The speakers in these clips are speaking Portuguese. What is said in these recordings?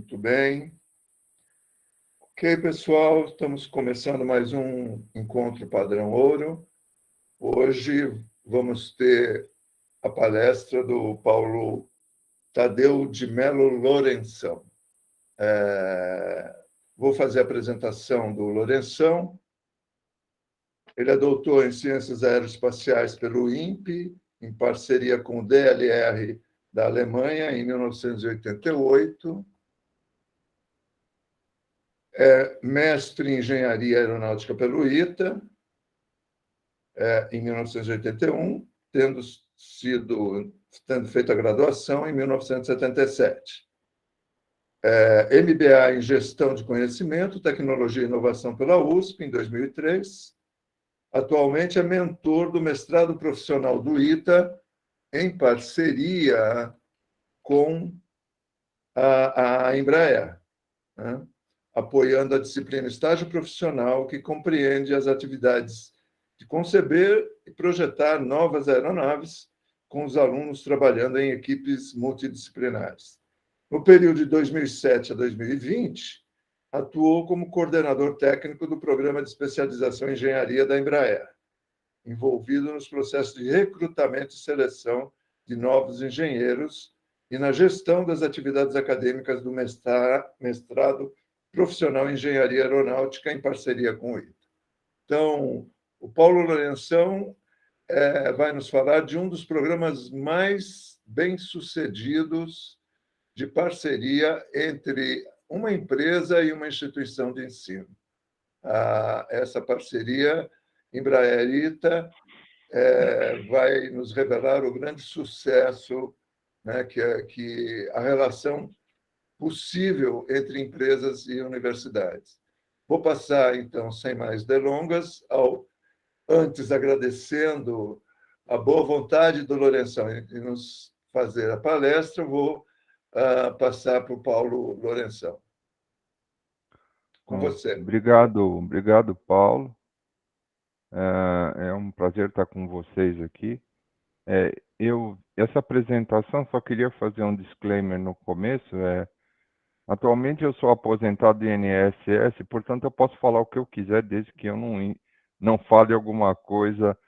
Muito bem. Ok, pessoal, estamos começando mais um Encontro Padrão Ouro. Hoje vamos ter a palestra do Paulo Tadeu de Melo Lourenção. Vou fazer a apresentação do Lourenção. Ele é doutor em Ciências Aeroespaciais pelo INPE, em parceria com o DLR da Alemanha, em 1988. É mestre em Engenharia Aeronáutica pelo ITA, em 1981, tendo feito a graduação em 1977. MBA em Gestão de Conhecimento, Tecnologia e Inovação pela USP, em 2003. Atualmente é mentor do mestrado profissional do ITA, em parceria com a Embraer, né? Apoiando a disciplina Estágio Profissional, que compreende as atividades de conceber e projetar novas aeronaves, com os alunos trabalhando em equipes multidisciplinares. No período de 2007 a 2020, atuou como coordenador técnico do Programa de Especialização em Engenharia da Embraer, envolvido nos processos de recrutamento e seleção de novos engenheiros e na gestão das atividades acadêmicas do mestrado profissional em Engenharia Aeronáutica, em parceria com o ITA. Então, o Paulo Lourenção vai nos falar de um dos programas mais bem-sucedidos de parceria entre uma empresa e uma instituição de ensino. Essa parceria Embraer-ITA vai nos revelar o grande sucesso, né, que a relação possível entre empresas e universidades. Vou passar, então, sem mais delongas, antes agradecendo a boa vontade do Lourenção em nos fazer a palestra, vou passar para o Paulo Lourenção. Com você. Obrigado, Paulo. É um prazer estar com vocês aqui. Essa apresentação, só queria fazer um disclaimer no começo. Atualmente eu sou aposentado do INSS, portanto eu posso falar o que eu quiser, desde que eu não fale alguma coisa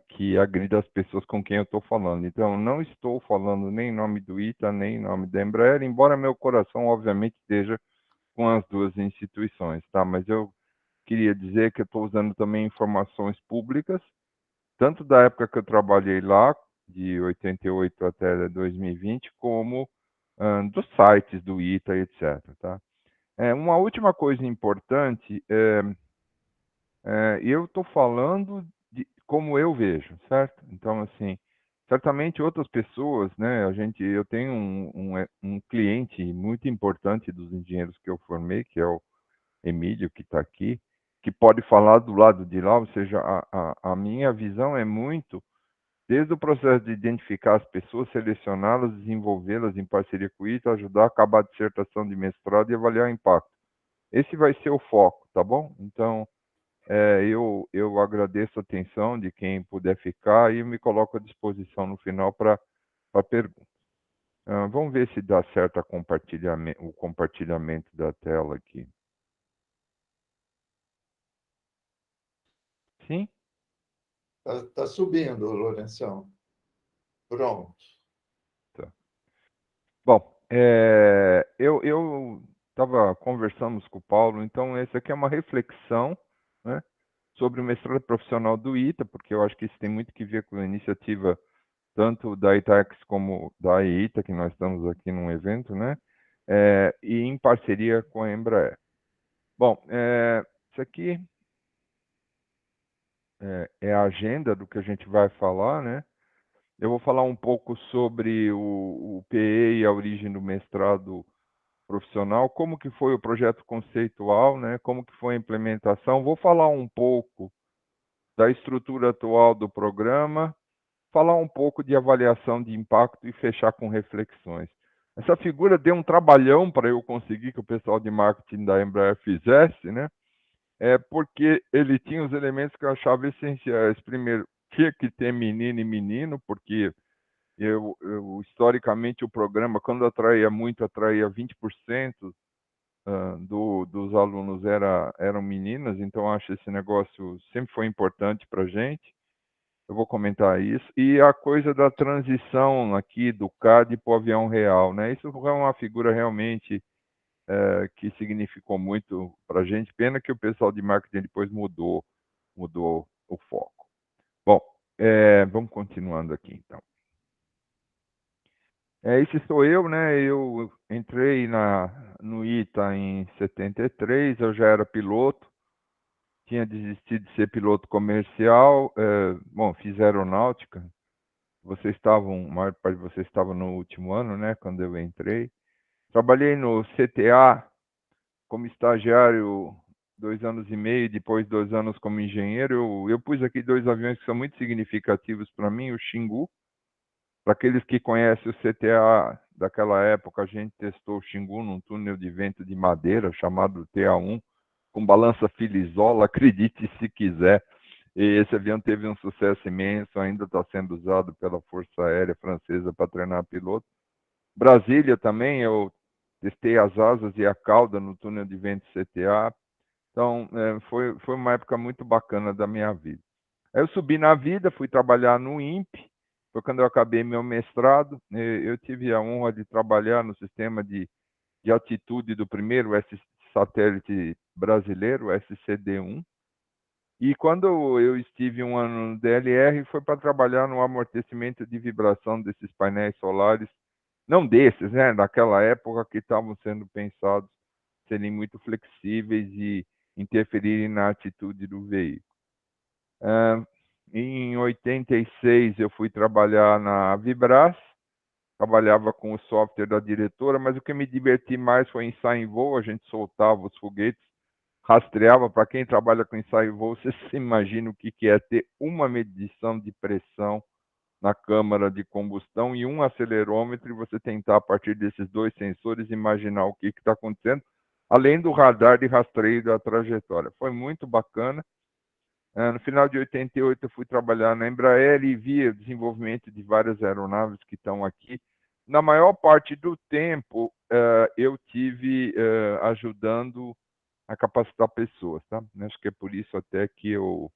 que agrida as pessoas com quem eu estou falando. Então, não estou falando nem em nome do ITA, nem em nome da Embraer, embora meu coração, obviamente, esteja com as duas instituições, tá? Mas eu queria dizer que eu estou usando também informações públicas, tanto da época que eu trabalhei lá, de 88 até 2020, como dos sites do ITA, etc. Tá? Uma última coisa importante, eu estou falando de como eu vejo, certo? Então, assim, certamente outras pessoas, né? Eu tenho um cliente muito importante dos engenheiros que eu formei, que é o Emílio, que está aqui, que pode falar do lado de lá, ou seja, a minha visão é muito desde o processo de identificar as pessoas, selecioná-las, desenvolvê-las em parceria com o ITA, ajudar a acabar a dissertação de mestrado e avaliar o impacto. Esse vai ser o foco, tá bom? Então, eu agradeço a atenção de quem puder ficar e me coloco à disposição no final para perguntas. Vamos ver se dá certo o compartilhamento da tela aqui. Sim? Está subindo, Lourenção. Pronto. Tá. Bom, conversamos com o Paulo, então essa aqui é uma reflexão, né, sobre o mestrado profissional do ITA, porque eu acho que isso tem muito que ver com a iniciativa tanto da ITAX como da ITA, que nós estamos aqui num evento, né, e em parceria com a Embraer. Bom, isso aqui é a agenda do que a gente vai falar, né. Eu vou falar um pouco sobre o PE e a origem do mestrado profissional, como que foi o projeto conceitual, né? Como que foi a implementação. Vou falar um pouco da estrutura atual do programa, falar um pouco de avaliação de impacto e fechar com reflexões. Essa figura deu um trabalhão para eu conseguir que o pessoal de marketing da Embraer fizesse, né? Porque ele tinha os elementos que eu achava essenciais. Primeiro, tinha que ter menino e menino, porque Historicamente, o programa, quando atraía muito, atraía 20% dos alunos eram meninas, então acho esse negócio sempre foi importante para a gente. Eu vou comentar isso. E a coisa da transição aqui do CAD para o avião real, né? Isso é uma figura realmente que significou muito para a gente. Pena que o pessoal de marketing depois mudou o foco. Bom, vamos continuando aqui, então. Esse sou eu, né? Eu entrei no ITA em 73, eu já era piloto, tinha desistido de ser piloto comercial, bom, fiz aeronáutica, a maior parte de vocês estavam no último ano, né? Quando eu entrei. Trabalhei no CTA como estagiário 2 anos e meio, depois 2 anos como engenheiro. Eu pus aqui 2 aviões que são muito significativos para mim, o Xingu. Para aqueles que conhecem o CTA daquela época, a gente testou o Xingu num túnel de vento de madeira chamado TA1, com balança Filisola, acredite se quiser. E esse avião teve um sucesso imenso, ainda está sendo usado pela Força Aérea Francesa para treinar piloto. Brasília também, eu testei as asas e a cauda no túnel de vento CTA. Então, foi uma época muito bacana da minha vida. Aí eu subi na vida, fui trabalhar no INPE, foi quando eu acabei meu mestrado. Eu tive a honra de trabalhar no sistema de altitude do primeiro satélite brasileiro, o SCD-1. E quando eu estive um ano no DLR, foi para trabalhar no amortecimento de vibração desses painéis solares, não desses, né? Naquela época que estavam sendo pensados serem muito flexíveis e interferirem na atitude do veículo. Em 86 eu fui trabalhar na Vibras, trabalhava com o software da diretora, mas o que me diverti mais foi ensaio em voo, a gente soltava os foguetes, rastreava. Para quem trabalha com ensaio em voo, você se imagina o que é ter uma medição de pressão na câmara de combustão e um acelerômetro, e você tentar, a partir desses 2 sensores, imaginar o que está acontecendo, além do radar de rastreio da trajetória. Foi muito bacana. No final de 88, eu fui trabalhar na Embraer e vi o desenvolvimento de várias aeronaves que estão aqui. Na maior parte do tempo, eu tive ajudando a capacitar pessoas, tá? Acho que é por isso até que eu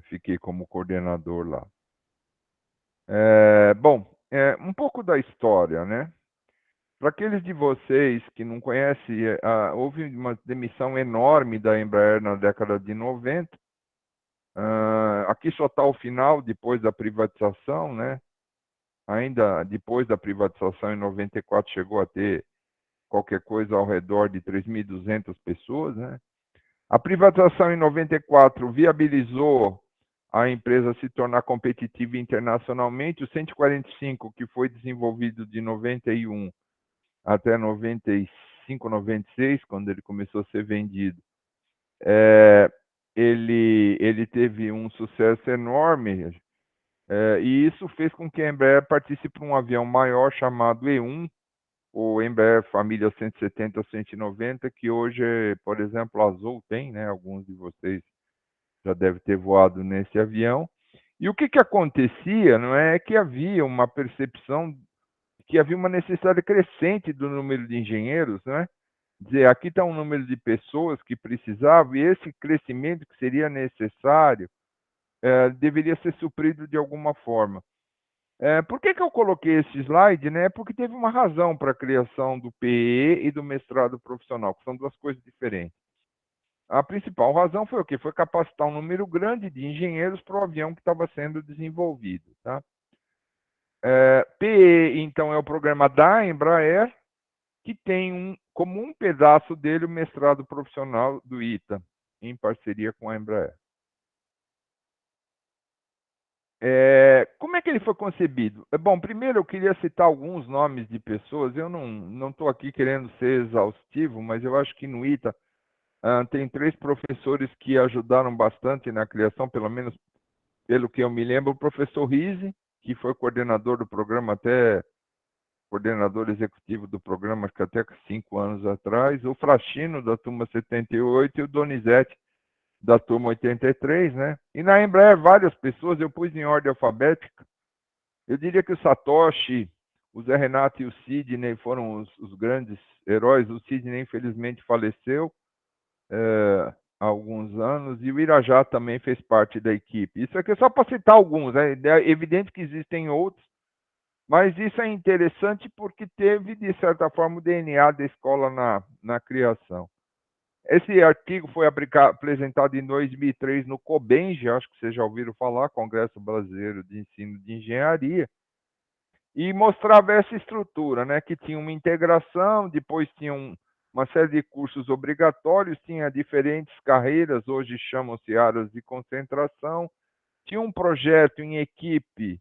fiquei como coordenador lá. Bom, um pouco da história, né? Para aqueles de vocês que não conhecem, houve uma demissão enorme da Embraer na década de 90. Aqui só está o final, depois da privatização, né? Ainda depois da privatização, em 94, chegou a ter qualquer coisa ao redor de 3.200 pessoas, né? A privatização em 94 viabilizou a empresa se tornar competitiva internacionalmente. O 145, que foi desenvolvido de 91 até 95, 96, quando ele começou a ser vendido, ele teve um sucesso enorme, e isso fez com que a Embraer partisse para um avião maior chamado E1, o Embraer Família 170-190, que hoje, por exemplo, a Azul tem, né? Alguns de vocês já devem ter voado nesse avião. E o que acontecia, não é que havia uma percepção que havia uma necessidade crescente do número de engenheiros, né? Dizer, aqui está um número de pessoas que precisavam, e esse crescimento que seria necessário deveria ser suprido de alguma forma. Por que eu coloquei esse slide? Né? Porque teve uma razão para a criação do PE e do mestrado profissional, que são 2 coisas diferentes. A principal razão foi o quê? Foi capacitar um número grande de engenheiros para o avião que estava sendo desenvolvido. Tá? PE, então, é o programa da Embraer, que tem como um pedaço dele o mestrado profissional do ITA, em parceria com a Embraer. Como é que ele foi concebido? Bom, primeiro eu queria citar alguns nomes de pessoas. Eu não estou aqui querendo ser exaustivo, mas eu acho que no ITA tem 3 professores que ajudaram bastante na criação, pelo menos pelo que eu me lembro. O professor Rizzi, que foi coordenador do programa, até coordenador executivo do programa, acho que até 5 anos atrás. O Frachino, da turma 78, e o Donizete, da turma 83, né? E na Embraer, várias pessoas, eu pus em ordem alfabética. Eu diria que o Satoshi, o Zé Renato e o Sidney foram os grandes heróis. O Sidney, infelizmente, faleceu há alguns anos, e o Irajá também fez parte da equipe. Isso aqui é só para citar alguns, né? É evidente que existem outros, mas isso é interessante porque teve, de certa forma, o DNA da escola na criação. Esse artigo foi apresentado em 2003 no COBENGE, acho que vocês já ouviram falar, Congresso Brasileiro de Ensino de Engenharia, e mostrava essa estrutura, né, que tinha uma integração, depois tinha uma série de cursos obrigatórios, tinha diferentes carreiras, hoje chamam-se áreas de concentração, tinha um projeto em equipe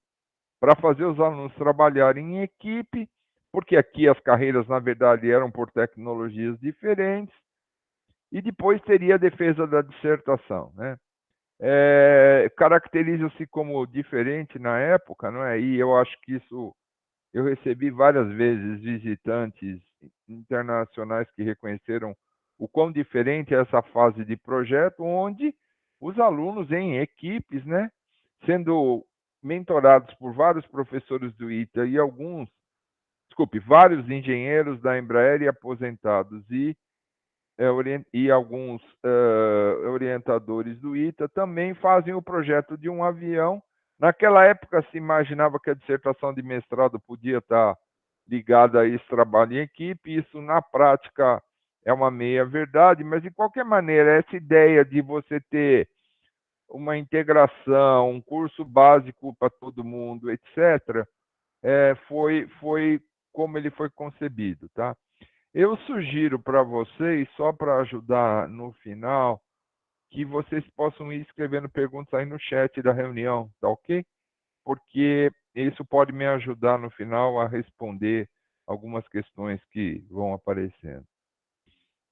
para fazer os alunos trabalharem em equipe, porque aqui as carreiras, na verdade, eram por tecnologias diferentes, e depois teria a defesa da dissertação, né? Caracteriza-se como diferente na época, não é? E eu acho que isso, eu recebi várias vezes visitantes internacionais que reconheceram o quão diferente é essa fase de projeto, onde os alunos em equipes, né, sendo mentorados por vários professores do ITA e vários engenheiros da Embraer e aposentados e alguns orientadores do ITA também fazem o projeto de um avião. Naquela época se imaginava que a dissertação de mestrado podia estar ligada a esse trabalho em equipe, isso na prática é uma meia-verdade, mas de qualquer maneira, essa ideia de você ter uma integração, um curso básico para todo mundo, etc., foi como ele foi concebido, tá? Eu sugiro para vocês, só para ajudar no final, que vocês possam ir escrevendo perguntas aí no chat da reunião, tá ok? Porque isso pode me ajudar no final a responder algumas questões que vão aparecendo.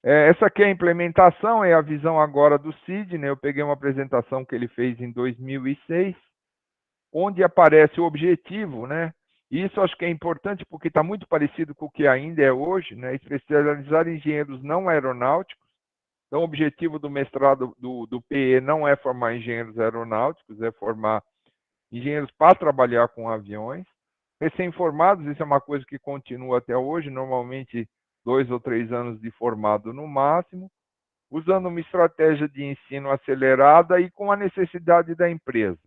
Essa aqui é a implementação, é a visão agora do Sidney. Eu peguei uma apresentação que ele fez em 2006, onde aparece o objetivo, né? E isso acho que é importante porque está muito parecido com o que ainda é hoje, né? Especializar engenheiros não aeronáuticos. Então, o objetivo do mestrado do PE não é formar engenheiros aeronáuticos, é formar engenheiros para trabalhar com aviões. Recém-formados, isso é uma coisa que continua até hoje, normalmente 2 ou 3 anos de formado no máximo, usando uma estratégia de ensino acelerada e com a necessidade da empresa.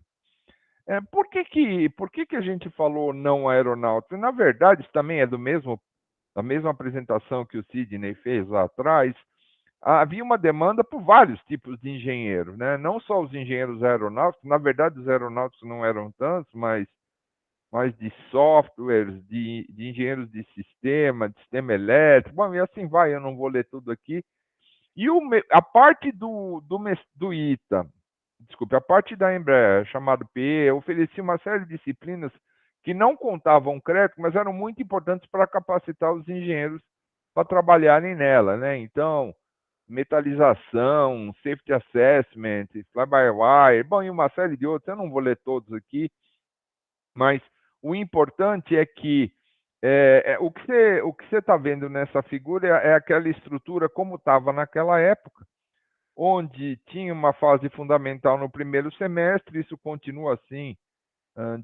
Por que a gente falou não aeronáutico? Na verdade, isso também é da mesma apresentação que o Sidney fez lá atrás. Havia uma demanda por vários tipos de engenheiros, né? Não só os engenheiros aeronáuticos, na verdade os aeronáuticos não eram tantos, mas de softwares, de engenheiros de sistema elétrico, bom, e assim vai, eu não vou ler tudo aqui. E a parte do ITA, desculpe, a parte da Embraer, chamado PE, oferecia uma série de disciplinas que não contavam crédito, mas eram muito importantes para capacitar os engenheiros para trabalharem nela, né? Então, metalização, safety assessment, fly-by-wire, bom, e uma série de outros, eu não vou ler todos aqui, mas o importante é que o que você está vendo nessa figura é aquela estrutura como estava naquela época, onde tinha uma fase fundamental no primeiro semestre, isso continua assim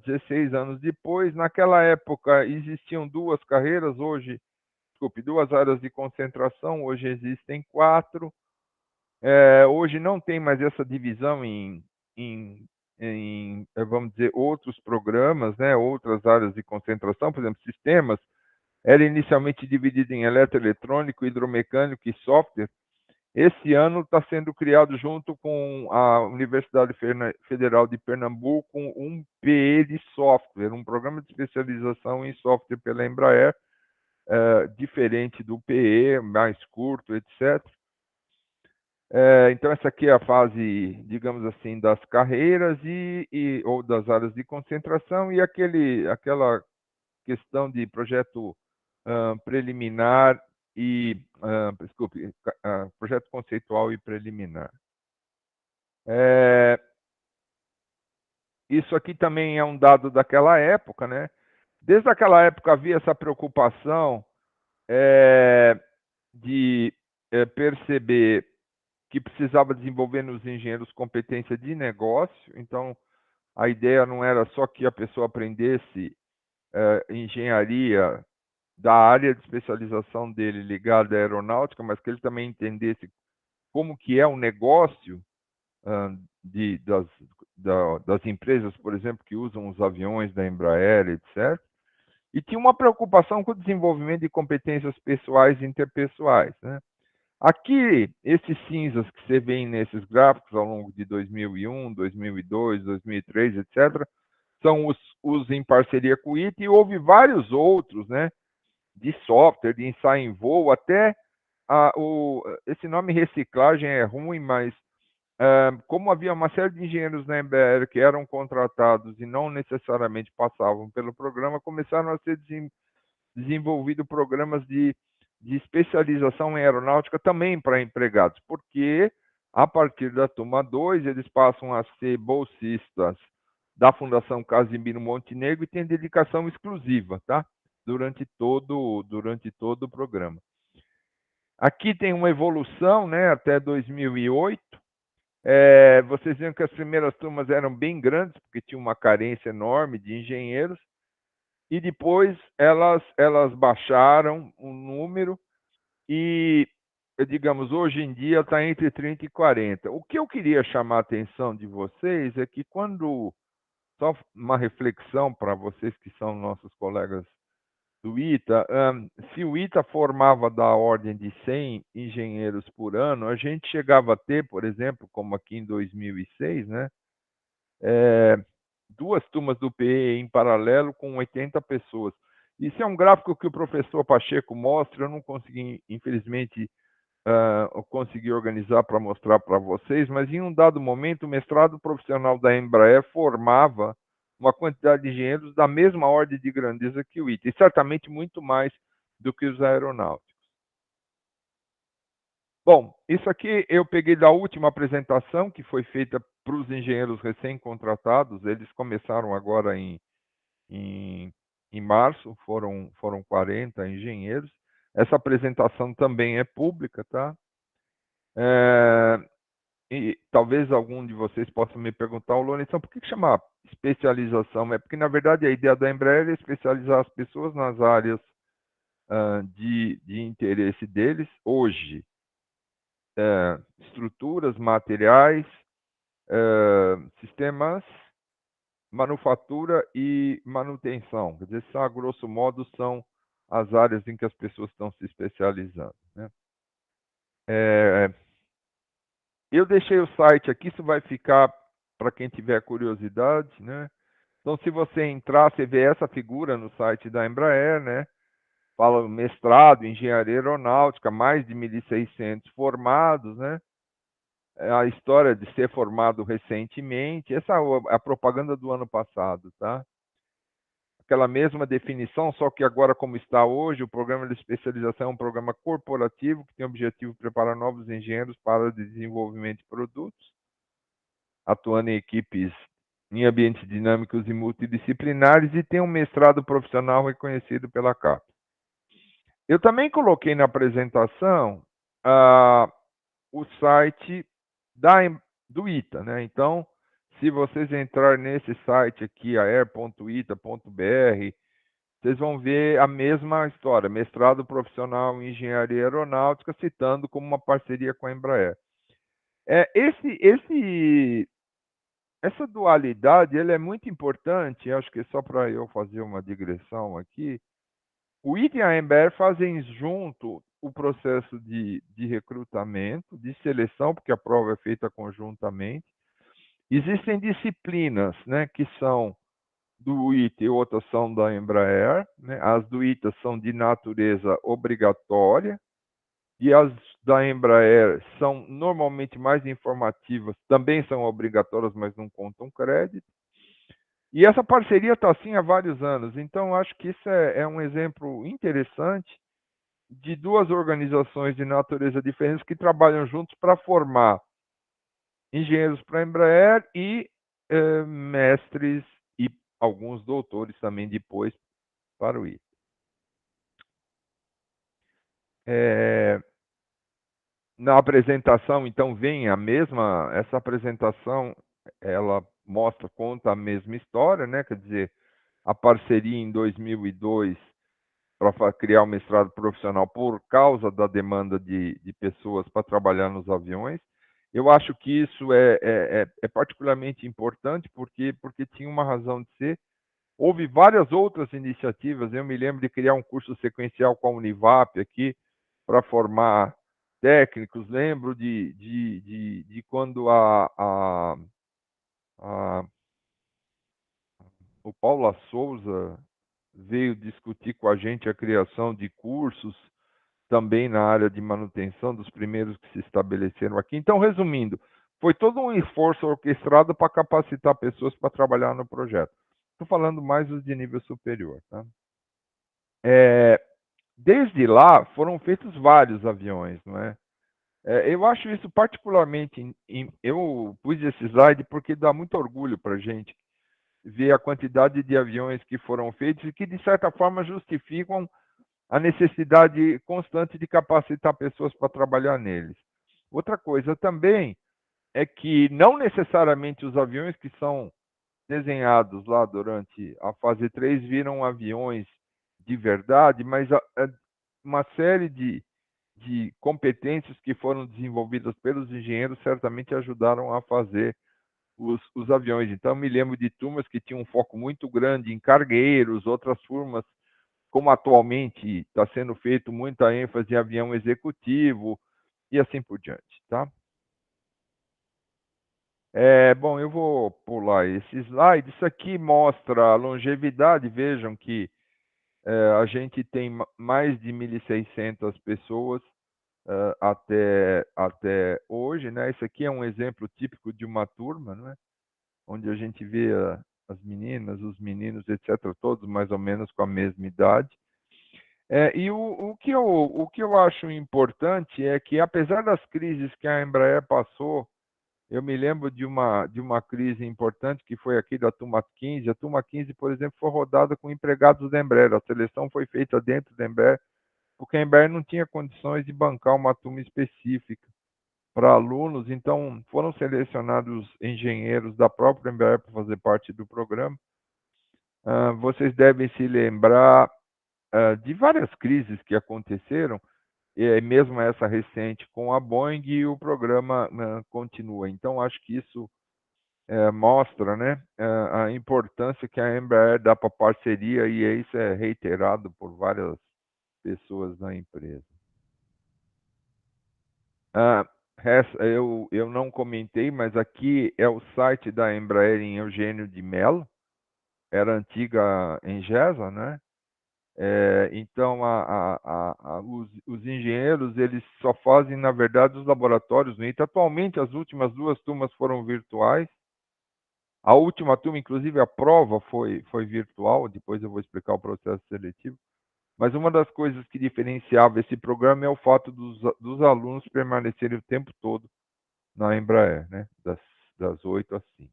16 anos depois. Naquela época existiam duas carreiras, duas áreas de concentração, hoje existem 4. Hoje não tem mais essa divisão vamos dizer, outros programas, né, outras áreas de concentração, por exemplo, sistemas, era inicialmente dividido em eletroeletrônico, hidromecânico e software. Esse ano está sendo criado junto com a Universidade Federal de Pernambuco um PE de software, um programa de especialização em software pela Embraer, diferente do PE, mais curto, etc. Então, essa aqui é a fase, digamos assim, das carreiras ou das áreas de concentração e aquela questão de projeto preliminar desculpe, projeto conceitual e preliminar. Isso aqui também é um dado daquela época, né? Desde aquela época havia essa preocupação de perceber que precisava desenvolver nos engenheiros competência de negócio. Então, a ideia não era só que a pessoa aprendesse engenharia da área de especialização dele ligada à aeronáutica, mas que ele também entendesse como que é o negócio das empresas, por exemplo, que usam os aviões da Embraer, etc. E tinha uma preocupação com o desenvolvimento de competências pessoais e interpessoais, né? Aqui, esses cinzas que você vê nesses gráficos ao longo de 2001, 2002, 2003, etc., são os em parceria com o ITA, e houve vários outros, né, de software, de ensaio em voo, até esse nome reciclagem é ruim, mas como havia uma série de engenheiros na Embraer que eram contratados e não necessariamente passavam pelo programa, começaram a ser desenvolvidos programas de especialização em aeronáutica também para empregados, porque a partir da turma 2 eles passam a ser bolsistas da Fundação Casimiro Montenegro e têm dedicação exclusiva, tá? Durante todo o programa. Aqui tem uma evolução, né, até 2008. Vocês viram que as primeiras turmas eram bem grandes, porque tinha uma carência enorme de engenheiros, e depois elas baixaram o número e, digamos, hoje em dia está entre 30 e 40. O que eu queria chamar a atenção de vocês é que só uma reflexão para vocês que são nossos colegas do ITA, se o ITA formava da ordem de 100 engenheiros por ano, a gente chegava a ter, por exemplo, como aqui em 2006, né, duas turmas do PE em paralelo com 80 pessoas. Isso é um gráfico que o professor Pacheco mostra, eu não consegui, infelizmente, conseguir organizar para mostrar para vocês, mas em um dado momento o mestrado profissional da Embraer formava uma quantidade de engenheiros da mesma ordem de grandeza que o ITA, e certamente muito mais do que os aeronáuticos. Bom, isso aqui eu peguei da última apresentação que foi feita para os engenheiros recém-contratados. Eles começaram agora em março, foram 40 engenheiros. Essa apresentação também é pública, tá? E talvez algum de vocês possa me perguntar, Lourenção, por que chama especialização? É porque, na verdade, a ideia da Embraer é especializar as pessoas nas áreas de interesse deles hoje. Estruturas, materiais, sistemas, manufatura e manutenção. Quer dizer, a grosso modo, são as áreas em que as pessoas estão se especializando, né? Eu deixei o site aqui, isso vai ficar para quem tiver curiosidade, né? Então, se você entrar, você vê essa figura no site da Embraer, né? Fala mestrado em engenharia aeronáutica, mais de 1.600 formados, né? A história de ser formado recentemente, essa é a propaganda do ano passado, tá? Aquela mesma definição, só que agora como está hoje, o programa de especialização é um programa corporativo que tem o objetivo de preparar novos engenheiros para o desenvolvimento de produtos, atuando em equipes em ambientes dinâmicos e multidisciplinares, e tem um mestrado profissional reconhecido pela CAPES. Eu também coloquei na apresentação o site do ITA, né? Então, se vocês entrarem nesse site aqui, aer.ita.br, vocês vão ver a mesma história, mestrado profissional em engenharia aeronáutica, citando como uma parceria com a Embraer. Essa dualidade ela é muito importante, acho que só para eu fazer uma digressão aqui, o ITA e a Embraer fazem junto o processo de recrutamento, de seleção, porque a prova é feita conjuntamente. Existem disciplinas, né, que são do ITA e outras são da Embraer, né? As do ITA são de natureza obrigatória e as da Embraer são normalmente mais informativas, também são obrigatórias, mas não contam crédito. E essa parceria está assim há vários anos, então acho que isso é um exemplo interessante de duas organizações de natureza diferentes que trabalham juntos para formar engenheiros para a Embraer e mestres e alguns doutores também depois para o ITA. Na apresentação, então, vem essa apresentação ela conta a mesma história, né? Quer dizer, a parceria em 2002 para criar o mestrado profissional por causa da demanda de pessoas para trabalhar nos aviões. Eu acho que isso é particularmente importante porque tinha uma razão de ser. Houve várias outras iniciativas. Eu me lembro de criar um curso sequencial com a Univap aqui para formar técnicos. Lembro de quando a, o Paula Souza veio discutir com a gente a criação de cursos também na área de manutenção, dos primeiros que se estabeleceram aqui. Então, resumindo, foi todo um esforço orquestrado para capacitar pessoas para trabalhar no projeto. Estou falando mais os de nível superior. Tá? Desde lá, foram feitos vários aviões, não é? Eu acho isso particularmente... eu pus esse slide porque dá muito orgulho para a gente ver a quantidade de aviões que foram feitos e que, de certa forma, justificam a necessidade constante de capacitar pessoas para trabalhar neles. Outra coisa também é que não necessariamente os aviões que são desenhados lá durante a fase 3 viram aviões de verdade, mas uma série de competências que foram desenvolvidas pelos engenheiros certamente ajudaram a fazer os aviões. Então, me lembro de turmas que tinham um foco muito grande em cargueiros, outras turmas, como atualmente está sendo feito muita ênfase em avião executivo e assim por diante, tá? Bom, eu vou pular esse slide. Isso aqui mostra a longevidade. Vejam que a gente tem mais de 1.600 pessoas até hoje, né? Isso aqui é um exemplo típico de uma turma, né? Onde a gente vê as meninas, os meninos, etc., todos mais ou menos com a mesma idade. E o que eu acho importante é que, apesar das crises que a Embraer passou, eu me lembro de uma crise importante que foi aqui da turma 15. A turma 15, por exemplo, foi rodada com empregados da Embraer. A seleção foi feita dentro da Embraer, porque a Embraer não tinha condições de bancar uma turma específica para alunos, então foram selecionados engenheiros da própria Embraer para fazer parte do programa. Vocês devem se lembrar de várias crises que aconteceram, mesmo essa recente com a Boeing, e o programa continua. Então, acho que isso mostra, né, a importância que a Embraer dá para a parceria, e isso é reiterado por várias pessoas na empresa. Eu não comentei, mas aqui é o site da Embraer em Eugênio de Mello, era a antiga Engesa, né? Então, os engenheiros, eles só fazem, na verdade, os laboratórios no ITA. Atualmente, as últimas duas turmas foram virtuais. A última turma, inclusive, a prova foi virtual. Depois eu vou explicar o processo seletivo. Mas uma das coisas que diferenciava esse programa é o fato dos alunos permanecerem o tempo todo na Embraer, né? Das 8 às 5.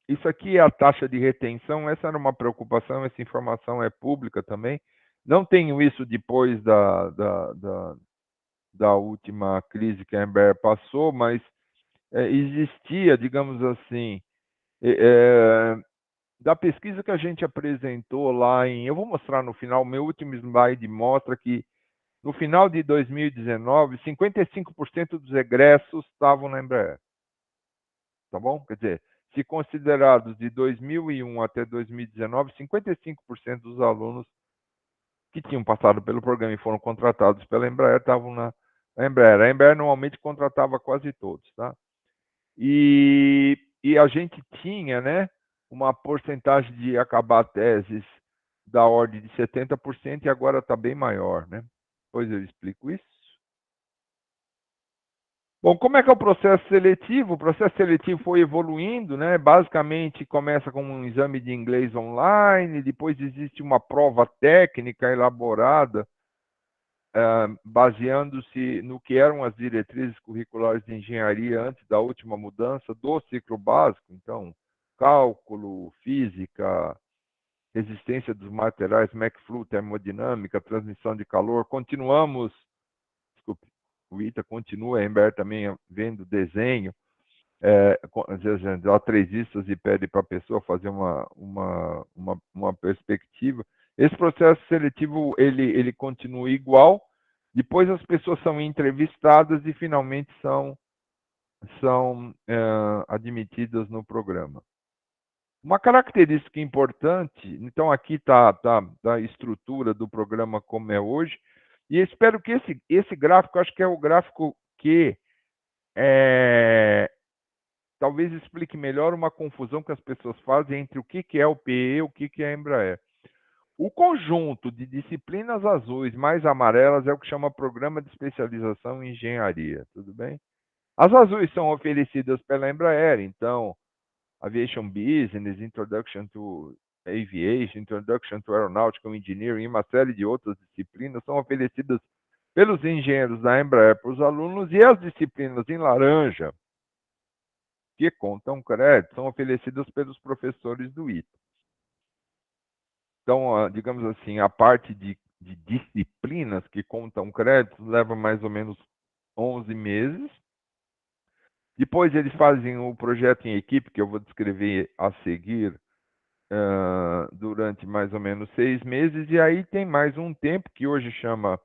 Isso aqui é a taxa de retenção. Essa era uma preocupação, essa informação é pública também. Não tenho isso depois da última crise que a Embraer passou, mas existia, digamos assim, da pesquisa que a gente apresentou lá eu vou mostrar no final, meu último slide mostra que no final de 2019, 55% dos egressos estavam na Embraer. Tá bom? Quer dizer, se considerados de 2001 até 2019, 55% dos alunos que tinham passado pelo programa e foram contratados pela Embraer estavam na Embraer. A Embraer normalmente contratava quase todos, tá? E a gente tinha, né, uma porcentagem de acabar teses da ordem de 70% e agora está bem maior, né? Depois eu explico isso. Bom, como é que é o processo seletivo? O processo seletivo foi evoluindo, né? Basicamente começa com um exame de inglês online, depois existe uma prova técnica elaborada, baseando-se no que eram as diretrizes curriculares de engenharia antes da última mudança do ciclo básico. Então, cálculo, física, resistência dos materiais, McFlow, termodinâmica, transmissão de calor. Continuamos, desculpe, o ITA continua, a Embraer também vendo desenho. dá 3 vistas e pede para a pessoa fazer uma perspectiva. Esse processo seletivo, ele continua igual, depois as pessoas são entrevistadas e finalmente são admitidas no programa. Uma característica importante, então aqui está a estrutura do programa como é hoje, e espero que esse gráfico, acho que é o gráfico que talvez explique melhor uma confusão que as pessoas fazem entre o que é o PE e o que é a Embraer. O conjunto de disciplinas azuis mais amarelas é o que chama Programa de Especialização em Engenharia, tudo bem? As azuis são oferecidas pela Embraer, então, Aviation Business, Introduction to Aviation, Introduction to Aeronautical Engineering e uma série de outras disciplinas são oferecidas pelos engenheiros da Embraer para os alunos, e as disciplinas em laranja, que contam crédito, são oferecidas pelos professores do ITA. Então, digamos assim, a parte de disciplinas que contam créditos leva mais ou menos 11 meses. Depois eles fazem o projeto em equipe, que eu vou descrever a seguir, durante mais ou menos 6 meses, e aí tem mais um tempo, que hoje chama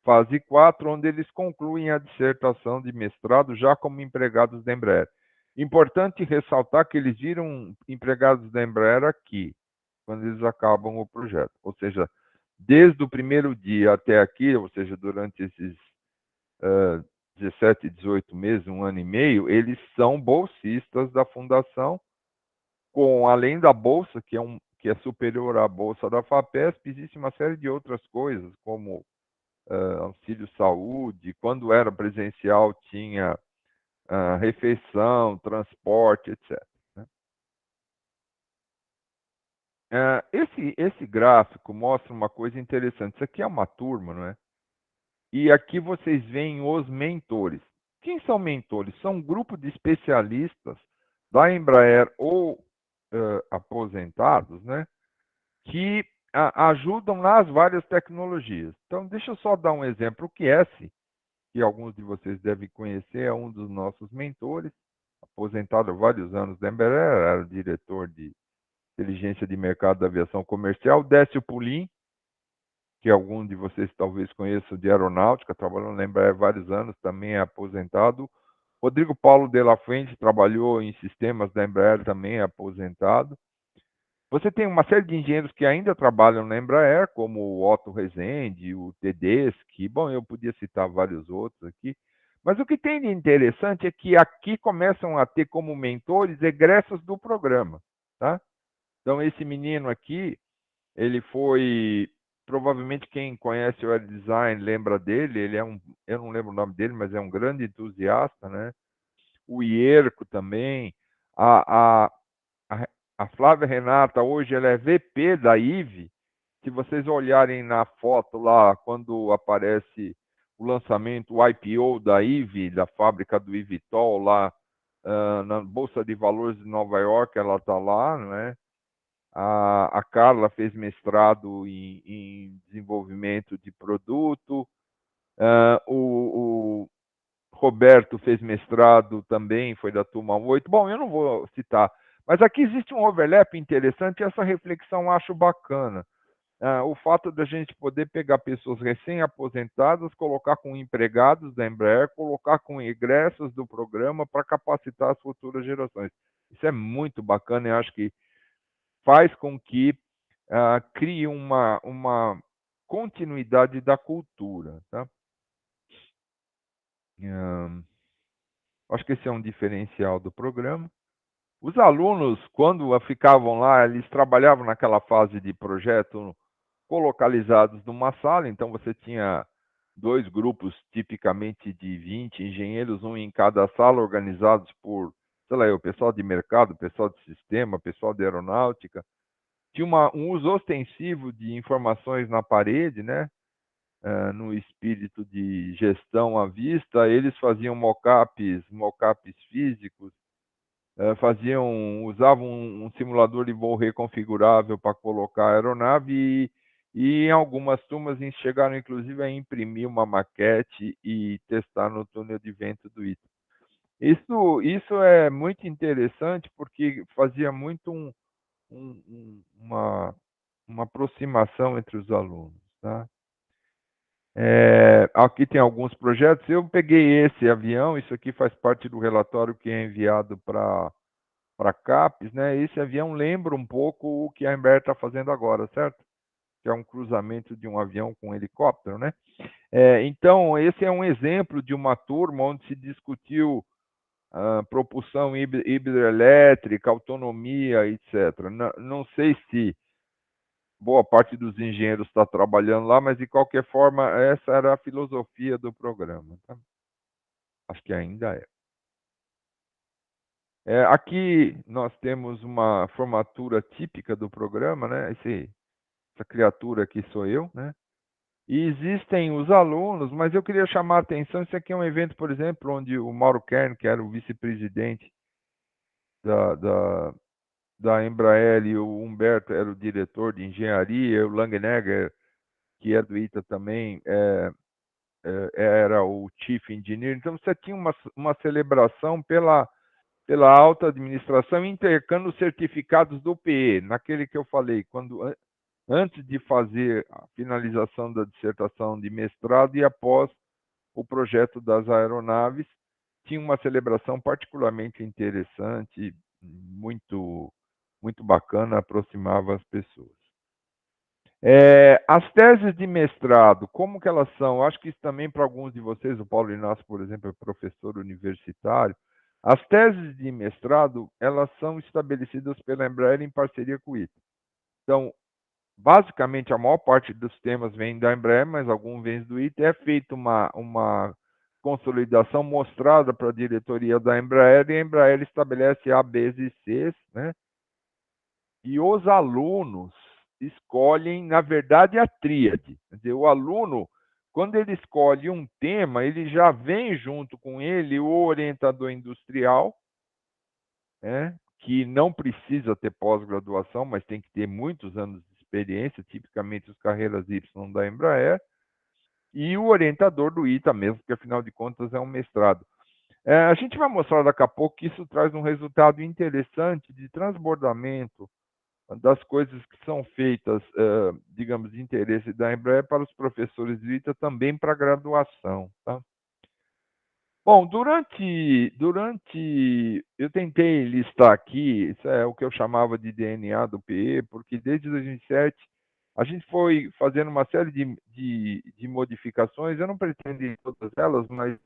fase 4, onde eles concluem a dissertação de mestrado já como empregados da Embraer. Importante ressaltar que eles viram empregados da Embraer aqui, quando eles acabam o projeto. Ou seja, desde o primeiro dia até aqui, ou seja, durante esses 17, 18 meses, 1 ano e meio, eles são bolsistas da fundação, além da bolsa, que é superior à bolsa da FAPESP, existe uma série de outras coisas, como auxílio saúde, quando era presencial tinha refeição, transporte, etc. Né? Esse gráfico mostra uma coisa interessante. Isso aqui é uma turma, não é? E aqui vocês veem os mentores. Quem são mentores? São um grupo de especialistas da Embraer ou aposentados, né? Que ajudam nas várias tecnologias. Então, deixa eu só dar um exemplo. O Kiesi, que alguns de vocês devem conhecer, é um dos nossos mentores, aposentado há vários anos da Embraer, era diretor de inteligência de mercado da aviação comercial. Décio Pulim, que algum de vocês talvez conheçam, de aeronáutica, trabalhou na Embraer há vários anos, também é aposentado. Rodrigo Paulo de la Fuente trabalhou em sistemas da Embraer, também é aposentado. Você tem uma série de engenheiros que ainda trabalham na Embraer, como o Otto Rezende, o Tedeschi, bom, eu podia citar vários outros aqui, mas o que tem de interessante é que aqui começam a ter como mentores egressos do programa, tá? Então, esse menino aqui, ele foi, provavelmente quem conhece o design lembra dele, ele é eu não lembro o nome dele, mas é um grande entusiasta, né? O Ierco também, a, a, a a Flávia Renata, hoje, ela é VP da IVE. Se vocês olharem na foto lá, quando aparece o lançamento, o IPO da IVE, da fábrica do Ivitol, lá na Bolsa de Valores de Nova York, ela está lá, né? A Carla fez mestrado em desenvolvimento de produto. O Roberto fez mestrado também, foi da turma 8. Bom, eu não vou citar, mas aqui existe um overlap interessante e essa reflexão eu acho bacana. O fato da gente poder pegar pessoas recém-aposentadas, colocar com empregados da Embraer, colocar com egressos do programa para capacitar as futuras gerações. Isso é muito bacana e acho que faz com que crie uma continuidade da cultura. Tá? Acho que esse é um diferencial do programa. Os alunos, quando ficavam lá, eles trabalhavam naquela fase de projeto colocalizados numa sala, então você tinha 2 grupos tipicamente de 20 engenheiros, um em cada sala, organizados por, sei lá, o pessoal de mercado, o pessoal de sistema, o pessoal de aeronáutica. Tinha um uso ostensivo de informações na parede, né? No espírito de gestão à vista, eles faziam mockups físicos, usavam um simulador de voo reconfigurável para colocar a aeronave e em algumas turmas chegaram inclusive a imprimir uma maquete e testar no túnel de vento do ITA. Isso é muito interessante porque fazia muito uma aproximação entre os alunos, tá? Aqui tem alguns projetos. Eu peguei esse avião, isso aqui faz parte do relatório que é enviado para a CAPES, né? Esse avião lembra um pouco o que a Embraer está fazendo agora, certo? Que é um cruzamento de um avião com um helicóptero, né? Então, esse é um exemplo de uma turma onde se discutiu propulsão hidroelétrica, autonomia, etc. Não sei se boa parte dos engenheiros está trabalhando lá, mas de qualquer forma, essa era a filosofia do programa. Tá? Acho que ainda é. Aqui nós temos uma formatura típica do programa, né? Essa criatura aqui sou eu, né? E existem os alunos, mas eu queria chamar a atenção, isso aqui é um evento, por exemplo, onde o Mauro Kern, que era o vice-presidente da, da, da Embraer, e o Humberto era o diretor de engenharia, o Langenegger, que é do ITA também, era o Chief Engineer. Então, você tinha uma celebração pela alta administração, intercando certificados do PE, naquele que eu falei, antes de fazer a finalização da dissertação de mestrado e após o projeto das aeronaves, tinha uma celebração particularmente interessante, muito, muito bacana, aproximava as pessoas. As teses de mestrado, como que elas são? Acho que isso também para alguns de vocês, o Paulo Inácio, por exemplo, é professor universitário. As teses de mestrado, elas são estabelecidas pela Embraer em parceria com o ITA. Então, basicamente, a maior parte dos temas vem da Embraer, mas alguns vêm do ITA. É feita uma consolidação mostrada para a diretoria da Embraer, e a Embraer estabelece A, B e C, né? E os alunos escolhem, na verdade, a tríade. Quer dizer, o aluno, quando ele escolhe um tema, ele já vem junto com ele o orientador industrial, né, que não precisa ter pós-graduação, mas tem que ter muitos anos de experiência, tipicamente os carreiras Y da Embraer, e o orientador do ITA mesmo, porque afinal de contas é um mestrado. A gente vai mostrar daqui a pouco que isso traz um resultado interessante de transbordamento das coisas que são feitas, digamos, de interesse da Embraer para os professores do ITA, também para a graduação. Tá? Bom, eu tentei listar aqui, isso é o que eu chamava de DNA do PE, porque desde 2007 a gente foi fazendo uma série de modificações. Eu não pretendo ir em todas elas, mas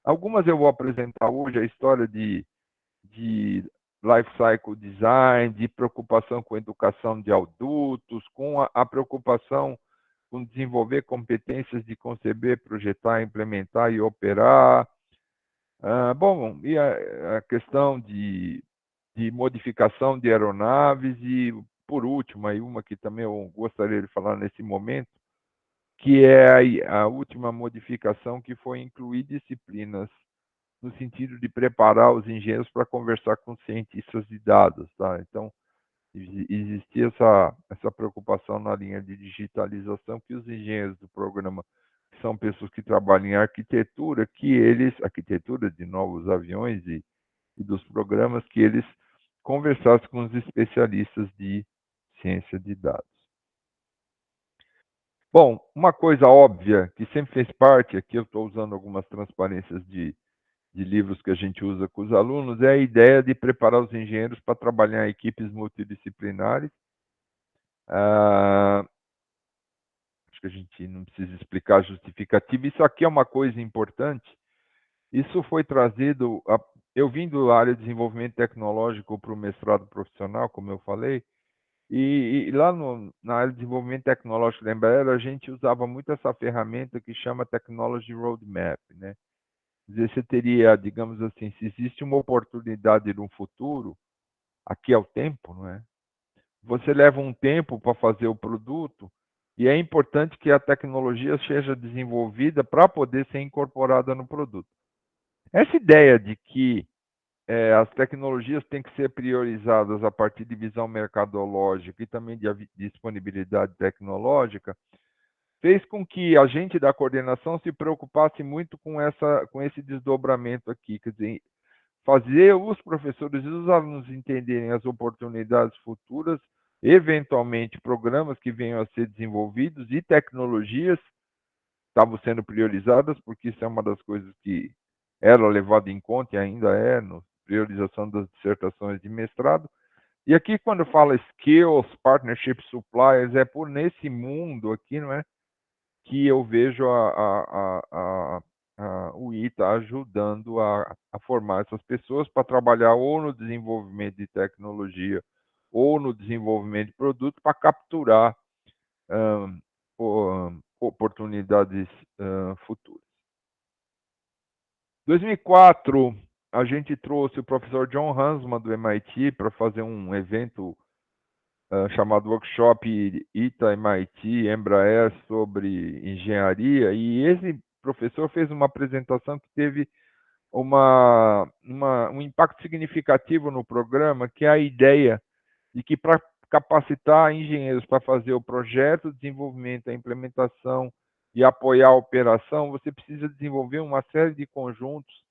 algumas eu vou apresentar hoje, a história de life cycle design, de preocupação com educação de adultos, com a preocupação com desenvolver competências de conceber, projetar, implementar e operar. Bom, e a questão de modificação de aeronaves e, por último, aí uma que também eu gostaria de falar nesse momento, que é a última modificação, que foi incluir disciplinas no sentido de preparar os engenheiros para conversar com cientistas de dados, tá? Então, existia essa preocupação na linha de digitalização, que os engenheiros do programa, que são pessoas que trabalham em arquitetura, arquitetura de novos aviões e dos programas, que eles conversassem com os especialistas de ciência de dados. Bom, uma coisa óbvia que sempre fez parte, aqui eu estou usando algumas transparências de livros que a gente usa com os alunos, é a ideia de preparar os engenheiros para trabalhar em equipes multidisciplinares. Acho que a gente não precisa explicar a justificativa. Isso aqui é uma coisa importante. Isso foi trazido... Eu vim da área de desenvolvimento tecnológico para o mestrado profissional, como eu falei, e lá na área de desenvolvimento tecnológico da Embraer, a gente usava muito essa ferramenta que chama Technology Roadmap, né? Quer dizer, você teria, digamos assim, se existe uma oportunidade no futuro, aqui é o tempo, não é? Você leva um tempo para fazer o produto e é importante que a tecnologia seja desenvolvida para poder ser incorporada no produto. Essa ideia de que as tecnologias têm que ser priorizadas a partir de visão mercadológica e também de disponibilidade tecnológica fez com que a gente da coordenação se preocupasse muito com esse desdobramento aqui. Quer dizer, fazer os professores e os alunos entenderem as oportunidades futuras, eventualmente programas que venham a ser desenvolvidos e tecnologias estavam sendo priorizadas, porque isso é uma das coisas que era levado em conta e ainda é na priorização das dissertações de mestrado. E aqui, quando fala skills, partnership, suppliers, é por nesse mundo aqui, não é? Que eu vejo o ITA ajudando a formar essas pessoas para trabalhar ou no desenvolvimento de tecnologia ou no desenvolvimento de produto para capturar oportunidades futuras. Em 2004, a gente trouxe o professor John Hansman do MIT para fazer um evento chamado Workshop ITA MIT Embraer sobre engenharia, e esse professor fez uma apresentação que teve um impacto significativo no programa, que é a ideia de que para capacitar engenheiros para fazer o projeto, o desenvolvimento, a implementação e apoiar a operação, você precisa desenvolver uma série de conjuntos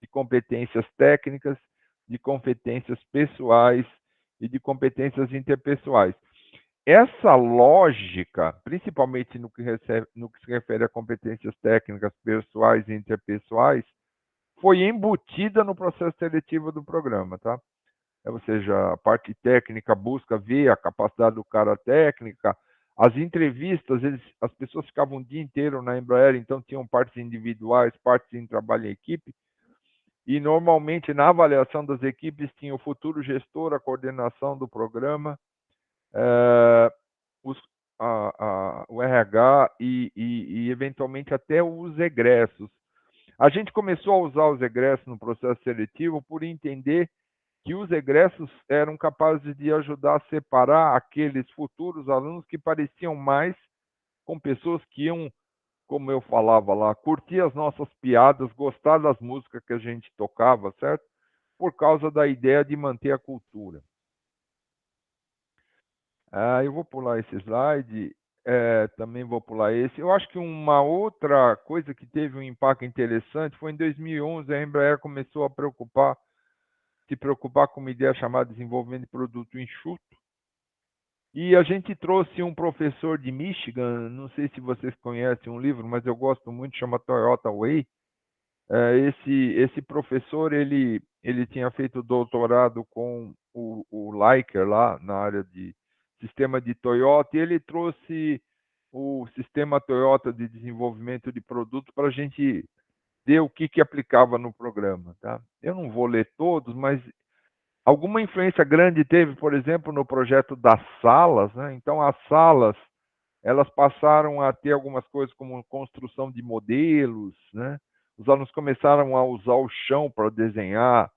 de competências técnicas, de competências pessoais e de competências interpessoais. Essa lógica, principalmente no que se refere a competências técnicas, pessoais e interpessoais, foi embutida no processo seletivo do programa, tá? Ou seja, a parte técnica busca ver a capacidade do cara técnica. As entrevistas, as pessoas ficavam o dia inteiro na Embraer, então tinham partes individuais, partes em trabalho em equipe, e normalmente na avaliação das equipes tinha o futuro gestor, a coordenação do programa, o RH e eventualmente até os egressos. A gente começou a usar os egressos no processo seletivo por entender que os egressos eram capazes de ajudar a separar aqueles futuros alunos que pareciam mais com pessoas que iam, como eu falava lá, curtir as nossas piadas, gostar das músicas que a gente tocava, certo? Por causa da ideia de manter a cultura. Eu vou pular esse slide, também vou pular esse. Eu acho que uma outra coisa que teve um impacto interessante foi em 2011, a Embraer começou a se preocupar com uma ideia chamada desenvolvimento de produto enxuto. E a gente trouxe um professor de Michigan, não sei se vocês conhecem um livro, mas eu gosto muito, chama Toyota Way. Esse professor, ele tinha feito doutorado com o Leiker lá na área de sistema de Toyota, e ele trouxe o sistema Toyota de desenvolvimento de produto para a gente ver o que aplicava no programa. Tá? Eu não vou ler todos, mas alguma influência grande teve, por exemplo, no projeto das salas, né? Então, as salas, elas passaram a ter algumas coisas como construção de modelos, né? Os alunos começaram a usar o chão para desenhar.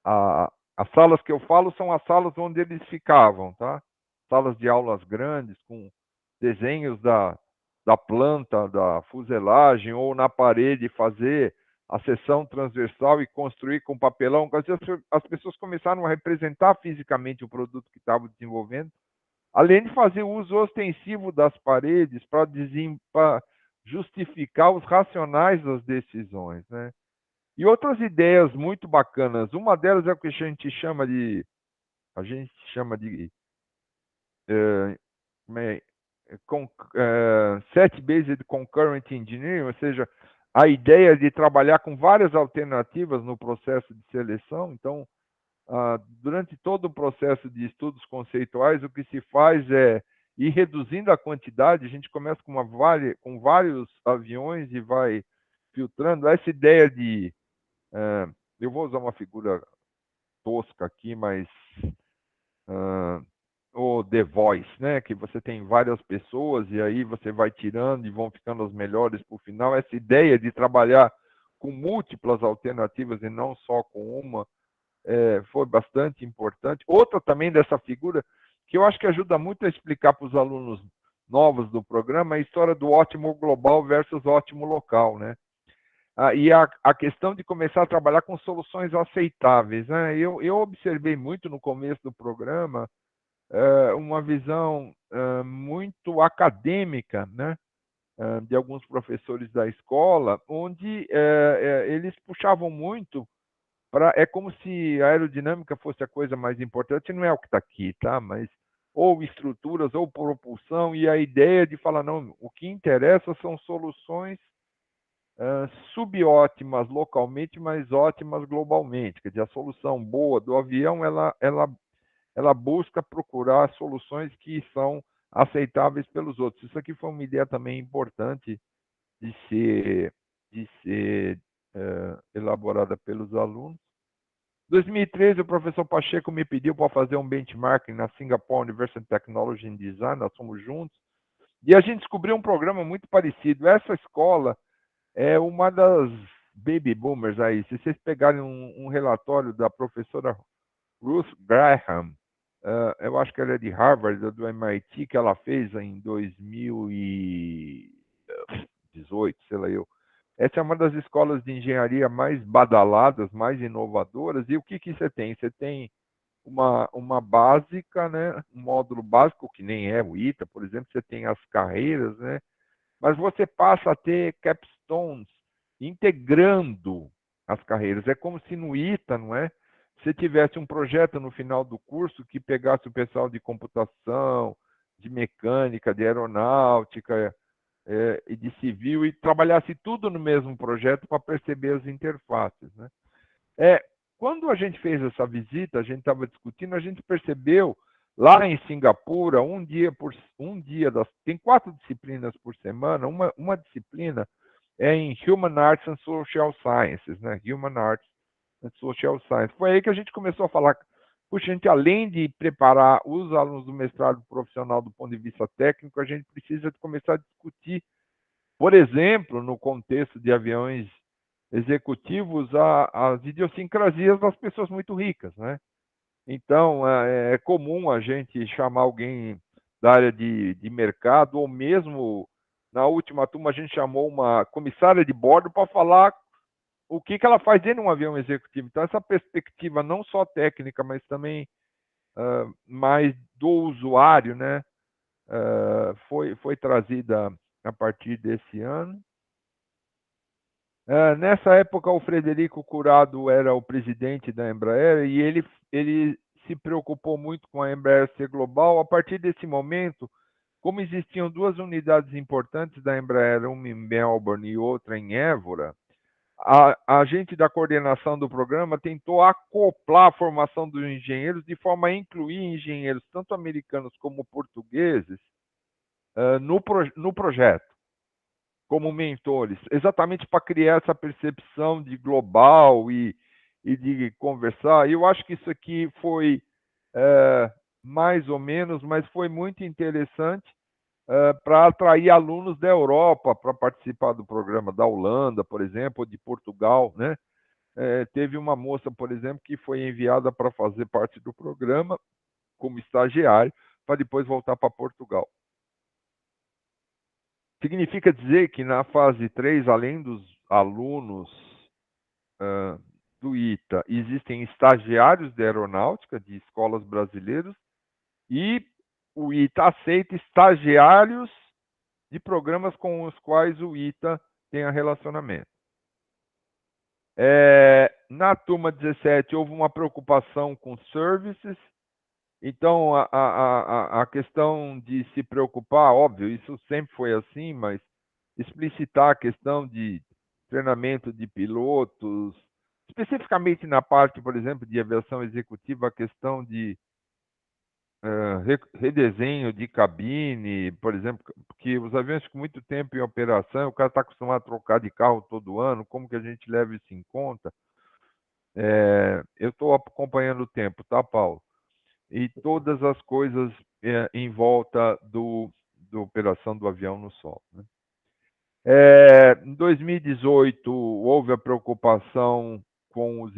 As salas que eu falo são as salas onde eles ficavam, tá? Salas de aulas grandes, com desenhos da planta, da fuselagem, ou na parede fazer a seção transversal e construir com papelão. As pessoas começaram a representar fisicamente o produto que estavam desenvolvendo, além de fazer uso ostensivo das paredes para justificar os racionais das decisões, né? E outras ideias muito bacanas. Uma delas é o que a gente chama de set-based concurrent engineering, ou seja, a ideia de trabalhar com várias alternativas no processo de seleção. Então, durante todo o processo de estudos conceituais, o que se faz é ir reduzindo a quantidade. A gente começa com vários aviões e vai filtrando. Essa ideia de... eu vou usar uma figura tosca aqui, mas... o The Voice, né? Que você tem várias pessoas e aí você vai tirando e vão ficando as melhores para o final. Essa ideia de trabalhar com múltiplas alternativas e não só com uma foi bastante importante. Outra também dessa figura que eu acho que ajuda muito a explicar para os alunos novos do programa é a história do ótimo global versus ótimo local, né? E a questão de começar a trabalhar com soluções aceitáveis, né? Eu observei muito no começo do programa uma visão muito acadêmica, né, de alguns professores da escola, onde eles puxavam muito É como se a aerodinâmica fosse a coisa mais importante, não é o que está aqui, tá? Mas ou estruturas ou propulsão, e a ideia de falar, não, o que interessa são soluções subótimas localmente, mas ótimas globalmente. Quer dizer, a solução boa do avião, ela busca procurar soluções que são aceitáveis pelos outros. Isso aqui foi uma ideia também importante de ser elaborada pelos alunos. Em 2013, o professor Pacheco me pediu para fazer um benchmarking na Singapore University of Technology and Design, nós fomos juntos, e a gente descobriu um programa muito parecido. Essa escola é uma das baby boomers aí. Se vocês pegarem um relatório da professora Ruth Graham, eu acho que ela é de Harvard, do MIT, que ela fez em 2018, sei lá eu. Essa é uma das escolas de engenharia mais badaladas, mais inovadoras. E o que que você tem? Você tem uma básica, né? Um módulo básico, que nem é o ITA, por exemplo, você tem as carreiras, né? Mas você passa a ter capstones integrando as carreiras. É como se no ITA, não é? Você tivesse um projeto no final do curso que pegasse o pessoal de computação, de mecânica, de aeronáutica, e de civil e trabalhasse tudo no mesmo projeto para perceber as interfaces, né? É, quando a gente fez essa visita, a gente estava discutindo, a gente percebeu lá em Singapura, tem 4 disciplinas por semana, uma disciplina é em Human Arts and Social Sciences, né? Human Arts and Social Sciences. Foi aí que a gente começou a falar, puxa, a gente, além de preparar os alunos do mestrado profissional do ponto de vista técnico, a gente precisa começar a discutir, por exemplo, no contexto de aviões executivos, as idiosincrasias das pessoas muito ricas, né? Então, é comum a gente chamar alguém da área de mercado, ou mesmo, na última turma, a gente chamou uma comissária de bordo para falar o que ela faz dentro de um avião executivo. Então, essa perspectiva não só técnica, mas também mais do usuário, né? Foi trazida a partir desse ano. Nessa época, o Frederico Curado era o presidente da Embraer e ele se preocupou muito com a Embraer ser global. A partir desse momento, como existiam 2 unidades importantes da Embraer, uma em Melbourne e outra em Évora, a gente da coordenação do programa tentou acoplar a formação dos engenheiros de forma a incluir engenheiros, tanto americanos como portugueses, no projeto, como mentores, exatamente para criar essa percepção de global e de conversar. E eu acho que isso aqui foi mais ou menos, mas foi muito interessante para atrair alunos da Europa para participar do programa, da Holanda, por exemplo, ou de Portugal, né? Teve uma moça, por exemplo, que foi enviada para fazer parte do programa como estagiário, para depois voltar para Portugal. Significa dizer que na fase 3, além dos alunos do ITA, existem estagiários de aeronáutica de escolas brasileiras e o ITA aceita estagiários de programas com os quais o ITA tenha relacionamento. Na turma 17, houve uma preocupação com services. Então, a questão de se preocupar, óbvio, isso sempre foi assim, mas explicitar a questão de treinamento de pilotos, especificamente na parte, por exemplo, de aviação executiva, a questão de redesenho de cabine, por exemplo, porque os aviões ficam muito tempo em operação, o cara está acostumado a trocar de carro todo ano, como que a gente leva isso em conta? Eu estou acompanhando o tempo, tá, Paulo? E todas as coisas em volta da operação do avião no solo, né? Em 2018, houve a preocupação com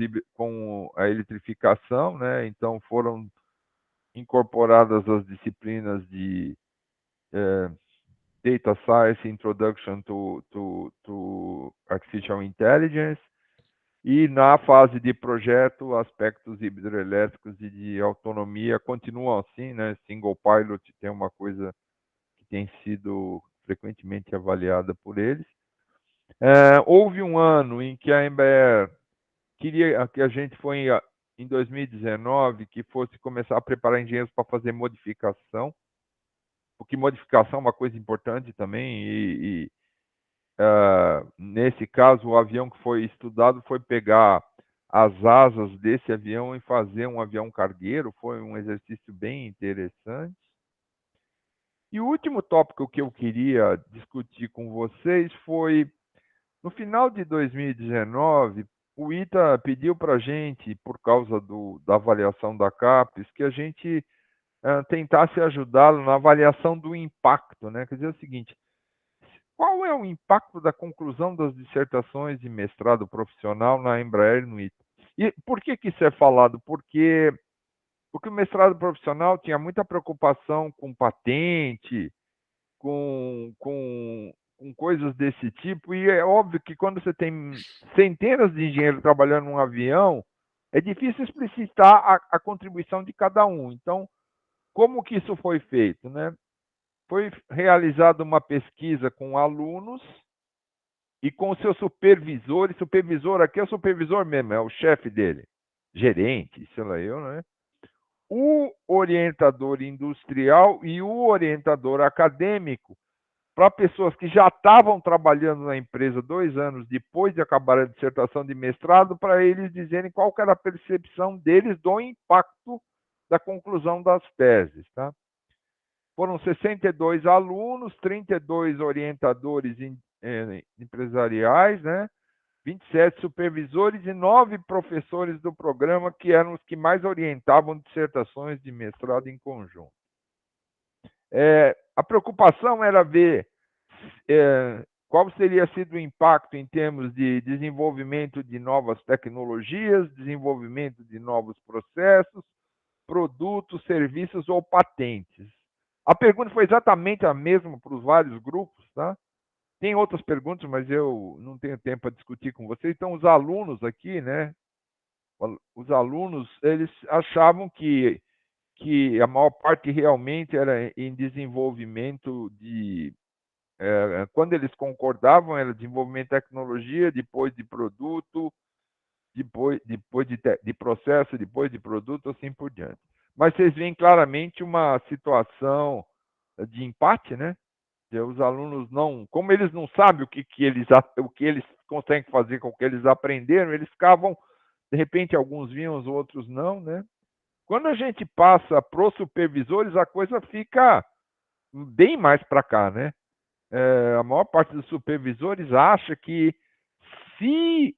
a eletrificação, né? Então, foram incorporadas as disciplinas de Data Science, Introduction to Artificial Intelligence, e na fase de projeto, aspectos hidroelétricos e de autonomia continuam assim, né? Single Pilot tem uma coisa que tem sido frequentemente avaliada por eles. Houve um ano em que a Embraer queria que a gente foi em 2019 que fosse começar a preparar engenheiros para fazer modificação, porque modificação é uma coisa importante também, nesse caso, o avião que foi estudado foi pegar as asas desse avião e fazer um avião cargueiro. Foi um exercício bem interessante. E o último tópico que eu queria discutir com vocês foi, no final de 2019, o ITA pediu para a gente, por causa da avaliação da CAPES, que a gente tentasse ajudá-lo na avaliação do impacto, né? Quer dizer o seguinte, qual é o impacto da conclusão das dissertações de mestrado profissional na Embraer e no ITA? E por que isso é falado? Porque o mestrado profissional tinha muita preocupação com patente, com coisas desse tipo, e é óbvio que quando você tem centenas de engenheiros trabalhando num avião, é difícil explicitar a contribuição de cada um. Então, como que isso foi feito, né? Foi realizada uma pesquisa com alunos e com seus supervisores. Supervisor aqui é o supervisor mesmo, é o chefe dele, gerente, sei lá eu, né? O orientador industrial e o orientador acadêmico, para pessoas que já estavam trabalhando na empresa 2 anos depois de acabar a dissertação de mestrado, para eles dizerem qual que era a percepção deles do impacto da conclusão das teses, tá? Foram 62 alunos, 32 orientadores empresariais, né? 27 supervisores e 9 professores do programa, que eram os que mais orientavam dissertações de mestrado em conjunto. A preocupação era ver qual seria sido o impacto em termos de desenvolvimento de novas tecnologias, desenvolvimento de novos processos, produtos, serviços ou patentes. A pergunta foi exatamente a mesma para os vários grupos, tá? Tem outras perguntas, mas eu não tenho tempo para discutir com vocês. Então, os alunos aqui, né? Os alunos, eles achavam que a maior parte realmente era em desenvolvimento de... quando eles concordavam, era desenvolvimento de tecnologia, depois de produto, depois de processo, depois de produto, assim por diante. Mas vocês veem claramente uma situação de empate, né? Os alunos não, como eles não sabem o que eles conseguem fazer com o que eles aprenderam, eles ficavam, de repente, alguns vinham, os outros não, né? Quando a gente passa para os supervisores, a coisa fica bem mais para cá, né? A maior parte dos supervisores acha que se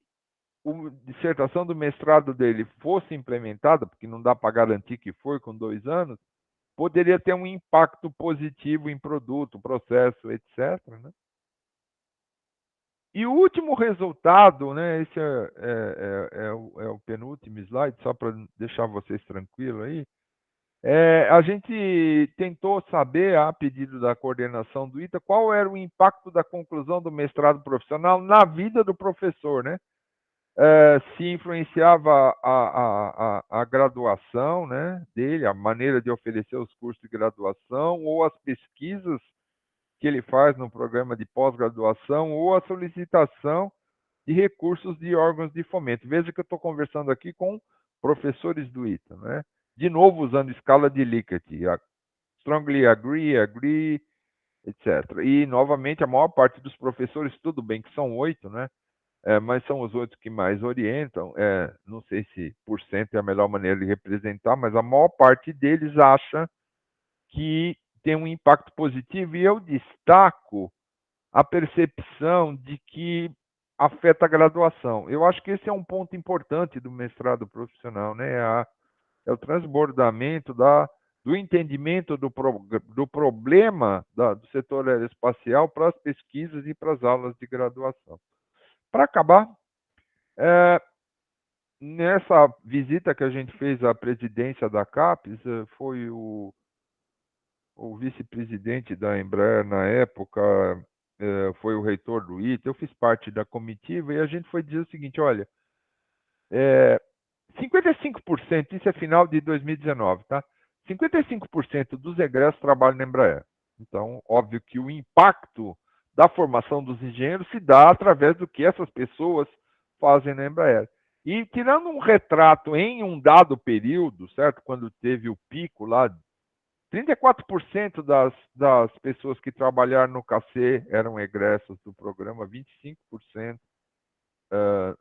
a dissertação do mestrado dele fosse implementada, porque não dá para garantir que foi com 2 anos, poderia ter um impacto positivo em produto, processo, etc. Né? E o último resultado, né, esse é o penúltimo slide, só para deixar vocês tranquilos aí, a gente tentou saber, a pedido da coordenação do ITA, qual era o impacto da conclusão do mestrado profissional na vida do professor, né? Se influenciava a graduação, né, dele, a maneira de oferecer os cursos de graduação, ou as pesquisas que ele faz no programa de pós-graduação, ou a solicitação de recursos de órgãos de fomento. Veja que eu estou conversando aqui com professores do ITA, né? De novo usando escala de Likert, strongly agree, etc. E, novamente, a maior parte dos professores, tudo bem que são 8, né? Mas são os 8 que mais orientam. Não sei se por cento é a melhor maneira de representar, mas a maior parte deles acha que tem um impacto positivo, e eu destaco a percepção de que afeta a graduação. Eu acho que esse é um ponto importante do mestrado profissional, né? É o transbordamento do entendimento do problema do setor aeroespacial para as pesquisas e para as aulas de graduação. Para acabar, nessa visita que a gente fez à presidência da CAPES, foi o vice-presidente da Embraer na época, foi o reitor do ITA, eu fiz parte da comitiva, e a gente foi dizer o seguinte, olha, 55%, isso é final de 2019, tá? 55% dos egressos trabalham na Embraer. Então, óbvio que o impacto da formação dos engenheiros se dá através do que essas pessoas fazem na Embraer. E tirando um retrato em um dado período, certo? Quando teve o pico lá, 34% das pessoas que trabalharam no KC eram egressas do programa, 25%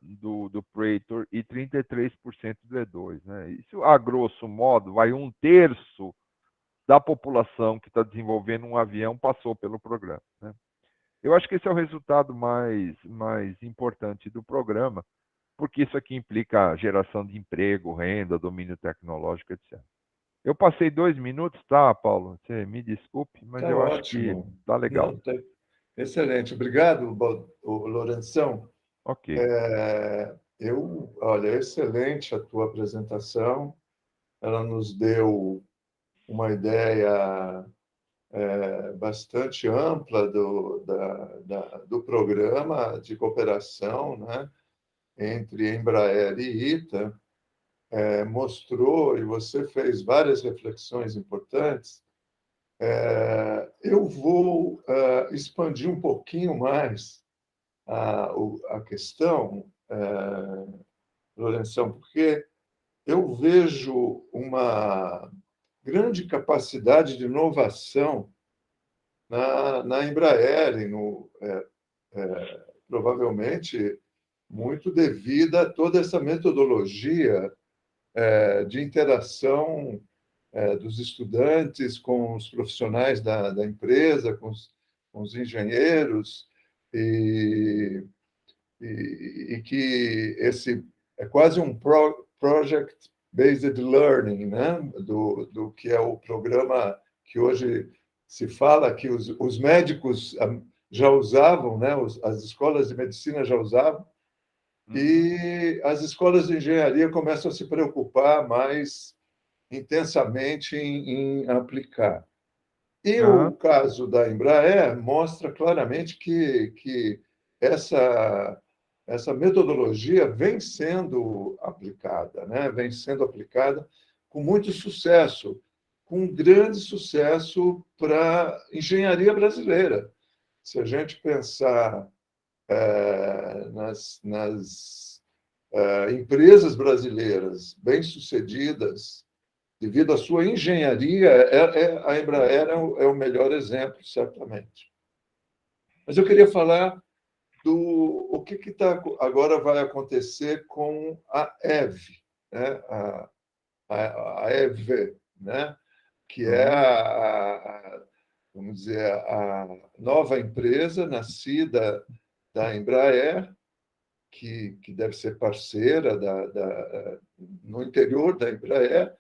do Praetor e 33% do E2. Né? Isso, a grosso modo, vai um terço da população que está desenvolvendo um avião passou pelo programa. Né? Eu acho que esse é o resultado mais importante do programa, porque isso aqui implica geração de emprego, renda, domínio tecnológico, etc. Eu passei 2 minutos, tá, Paulo? Você me desculpe, mas Tá eu acho que ótimo. tá legal. Não, tá excelente. Obrigado, Lourenção. Ok. Olha, excelente a tua apresentação. Ela nos deu uma ideia bastante ampla do programa de cooperação, né, entre Embraer e ITA. Mostrou, e você fez várias reflexões importantes. Eu vou expandir um pouquinho mais a questão, Lourenção, porque eu vejo uma grande capacidade de inovação na Embraer, provavelmente muito devida a toda essa metodologia de interação dos estudantes com os profissionais da empresa, com os engenheiros, e, e que esse é quase um project-based learning, né? Do que é o programa que hoje se fala que os médicos já usavam, né? As escolas de medicina já usavam, e as escolas de engenharia começam a se preocupar mais intensamente em aplicar. E o Aham. caso da Embraer mostra claramente que essa metodologia vem sendo aplicada, né? Vem sendo aplicada com muito sucesso, com grande sucesso para a engenharia brasileira. Se a gente pensar nas empresas brasileiras bem-sucedidas, devido à sua engenharia, a Embraer é o melhor exemplo, certamente. Mas eu queria falar do o que agora vai acontecer com a EV, né? A EV, né? Que é Uhum. vamos dizer, a nova empresa nascida da Embraer, que deve ser parceira no interior da Embraer,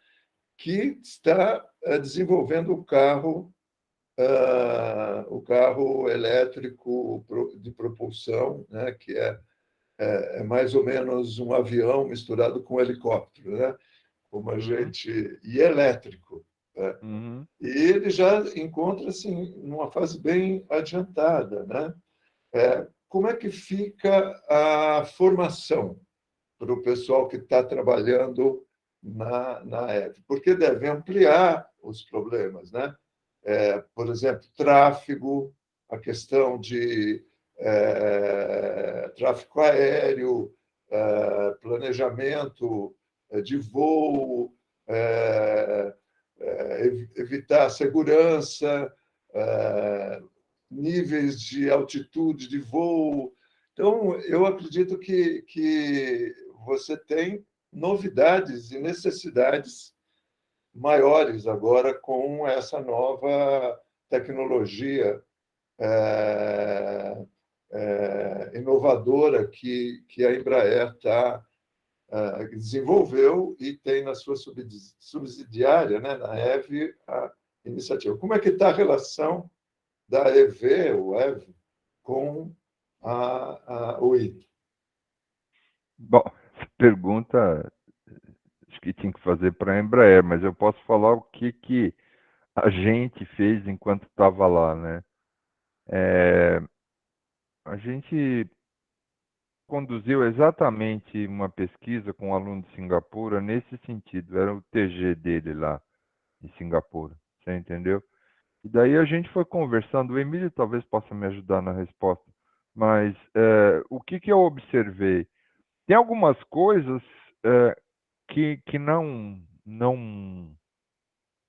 que está desenvolvendo o carro elétrico de propulsão, né, que é mais ou menos um avião misturado com um helicóptero, né, como a Uhum. gente e elétrico. Né? Uhum. E ele já encontra-se numa fase bem adiantada, né? Como é que fica a formação para o pessoal que está trabalhando na EV? Porque deve ampliar os problemas, né? Por exemplo, tráfego, a questão de tráfego aéreo, planejamento de voo, evitar a segurança, níveis de altitude de voo. Então, eu acredito que você tem novidades e necessidades maiores agora com essa nova tecnologia inovadora que a Embraer desenvolveu e tem na sua subsidiária, né, na EV, a iniciativa. Como é que está a relação da EV, o EV, com o ITA? Bom, essa pergunta acho que tinha que fazer para a Embraer, mas eu posso falar o que a gente fez enquanto estava lá, né? A gente conduziu exatamente uma pesquisa com um aluno de Singapura nesse sentido, era o TG dele lá em Singapura, você entendeu? E daí a gente foi conversando, o Emílio talvez possa me ajudar na resposta, mas o que eu observei? Tem algumas coisas que não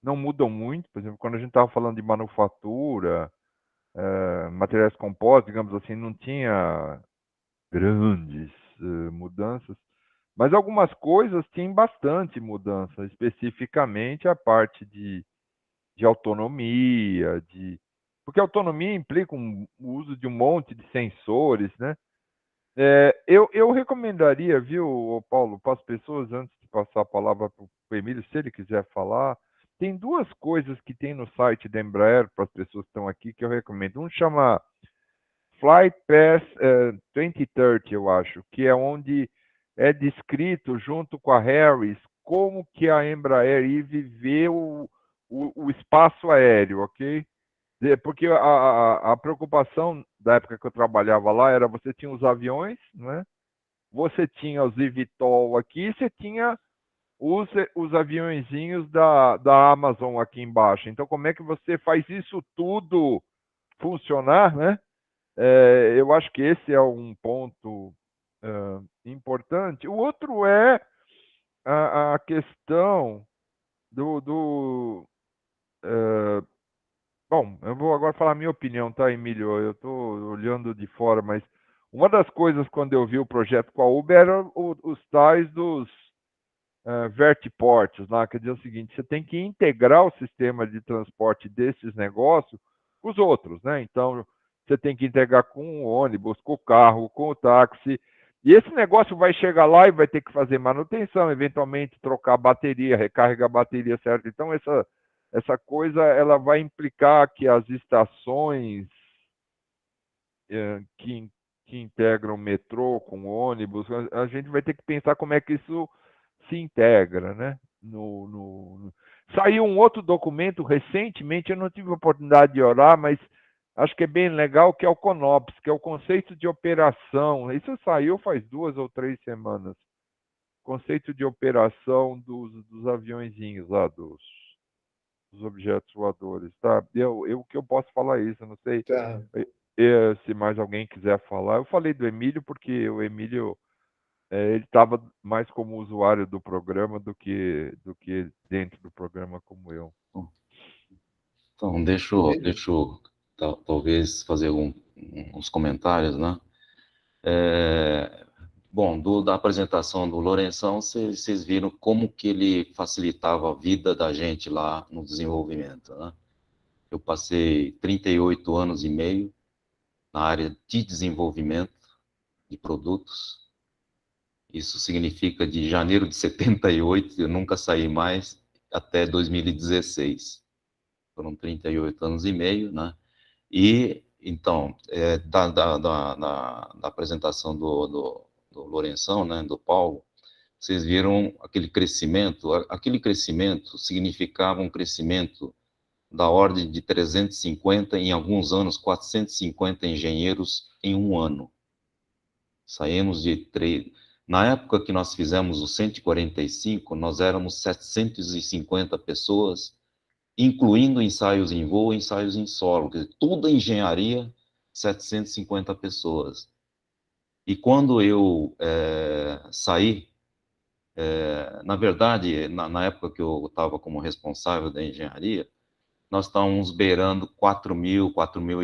mudam muito. Por exemplo, quando a gente estava falando de manufatura, materiais compostos, digamos assim, não tinha grandes mudanças, mas algumas coisas têm bastante mudança, especificamente a parte de autonomia, porque autonomia implica o uso de um monte de sensores, né? Eu recomendaria, viu, Paulo, para as pessoas, antes de passar a palavra para o Emílio, se ele quiser falar, tem duas coisas que tem no site da Embraer, para as pessoas que estão aqui, que eu recomendo. Um chama Flight Path 2030, eu acho, que é onde é descrito, junto com a Harris, como que a Embraer vê o espaço aéreo, ok? Porque a preocupação da época que eu trabalhava lá era você tinha os aviões, né? Você tinha os eVTOL aqui, você tinha os aviõezinhos da Amazon aqui embaixo. Então, como é que você faz isso tudo funcionar, né? Eu acho que esse é um ponto importante. O outro é a questão do bom, eu vou agora falar a minha opinião, tá, Emílio? Eu estou olhando de fora, mas uma das coisas quando eu vi o projeto com a Uber eram os tais dos vertiports, lá, quer dizer o seguinte, você tem que integrar o sistema de transporte desses negócios com os outros, né? Então, você tem que integrar com o ônibus, com o carro, com o táxi, e esse negócio vai chegar lá e vai ter que fazer manutenção, eventualmente trocar a bateria, recarregar a bateria, certo? Então, essa coisa, ela vai implicar que as estações que integram o metrô com o ônibus, a gente vai ter que pensar como é que isso se integra, né? Saiu um outro documento recentemente, eu não tive a oportunidade de olhar, mas acho que é bem legal, que é o CONOPS, que é o conceito de operação. Isso saiu faz 2 ou 3 semanas. Conceito de operação dos aviõezinhos lá, dos objetos voadores, tá? O que eu posso falar é isso, eu não sei Tá. se mais alguém quiser falar. Eu falei do Emílio porque o Emílio ele estava mais como usuário do programa do que dentro do programa como eu. Então, deixa eu talvez fazer uns comentários, né? Bom, da apresentação do Lourenção, vocês viram como que ele facilitava a vida da gente lá no desenvolvimento, né? Eu passei 38 anos e meio na área de desenvolvimento de produtos. Isso significa de janeiro de 78, eu nunca saí mais, até 2016. Foram 38 anos e meio, né? E, então, da apresentação do Lourenção, né, do Paulo, vocês viram aquele crescimento. Aquele crescimento significava um crescimento da ordem de 350, em alguns anos, 450 engenheiros em um ano. Saímos de 3... Na época que nós fizemos o 145, nós éramos 750 pessoas, incluindo ensaios em voo e ensaios em solo. Quer dizer, toda a engenharia, 750 pessoas. E quando eu saí, na verdade, na época que eu estava como responsável da engenharia, nós estávamos beirando 4 mil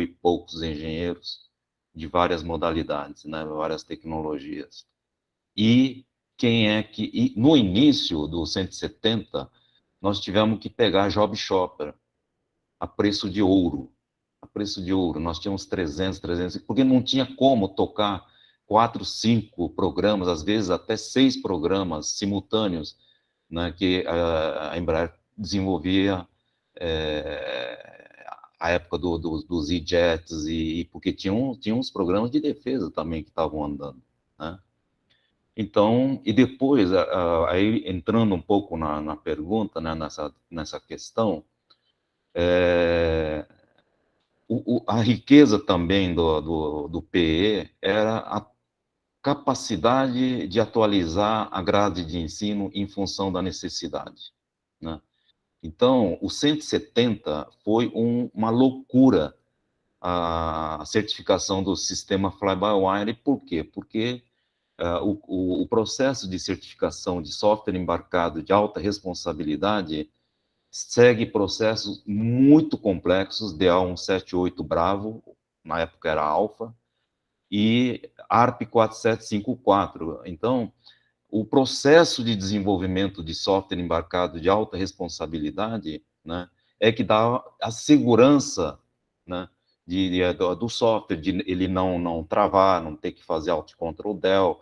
e poucos engenheiros de várias modalidades, né, várias tecnologias. E no início do 170, nós tivemos que pegar Job Shopper a preço de ouro. A preço de ouro. Nós tínhamos 300, porque não tinha como tocar 4, 5 programas, às vezes até 6 programas simultâneos, né, que a Embraer desenvolvia a época dos E-Jets, porque tinha uns programas de defesa também que estavam andando, né? Então, e depois, aí entrando um pouco na pergunta, né, nessa questão, a riqueza também do PE era a capacidade de atualizar a grade de ensino em função da necessidade, né? Então, o 170 foi uma loucura, a certificação do sistema fly-by-wire. Por quê? Porque o processo de certificação de software embarcado de alta responsabilidade segue processos muito complexos, DA178 Bravo, na época era Alpha, e ARP 4754. Então, o processo de desenvolvimento de software embarcado de alta responsabilidade, né, é que dá a segurança, né, do software, de ele não travar, não ter que fazer Alt-Ctrl Del,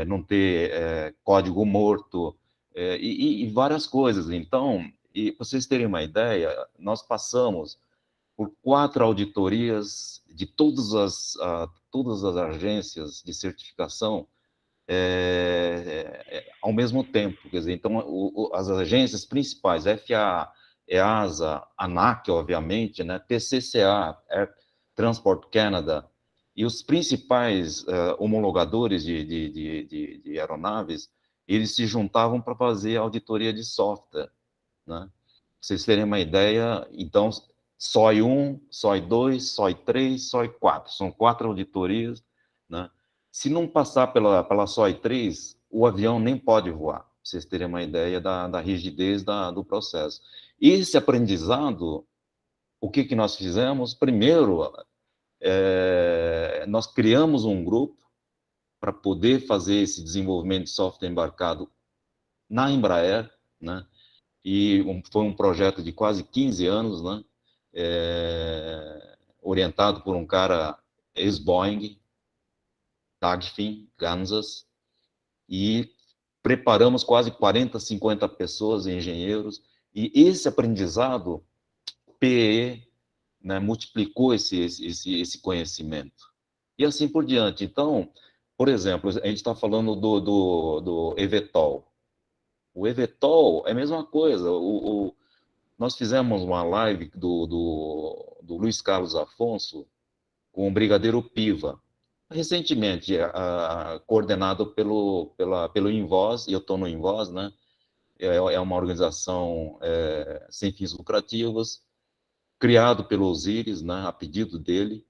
não ter código morto, e várias coisas. Então, e para vocês terem uma ideia, nós passamos por 4 auditorias de todas as agências de certificação ao mesmo tempo. Quer dizer, então, as agências principais, FAA, EASA, ANAC, obviamente, né, TCCA, Transport Canada, e os principais homologadores de aeronaves, eles se juntavam para fazer auditoria de software, né? Pra vocês terem uma ideia, então, SOI 1, SOI 2, SOI 3, SOI 4, são 4 auditorias, né? Se não passar pela SOI 3, o avião nem pode voar, para vocês terem uma ideia da rigidez do processo. Esse aprendizado, o que nós fizemos? Primeiro, nós criamos um grupo para poder fazer esse desenvolvimento de software embarcado na Embraer, né? E foi um projeto de quase 15 anos, né? Orientado por um cara ex-Boeing, Dagfin, Kansas, e preparamos quase 40, 50 pessoas, engenheiros, e esse aprendizado, PE, né, multiplicou esse conhecimento. E assim por diante. Então, por exemplo, a gente está falando do eVTOL. O eVTOL é a mesma coisa. Nós fizemos uma live do Luiz Carlos Afonso com o Brigadeiro Piva, recentemente, coordenado pelo Invoz, e eu estou no Invoz, né? É uma organização sem fins lucrativos, criado pelo Osiris, né, a pedido dele,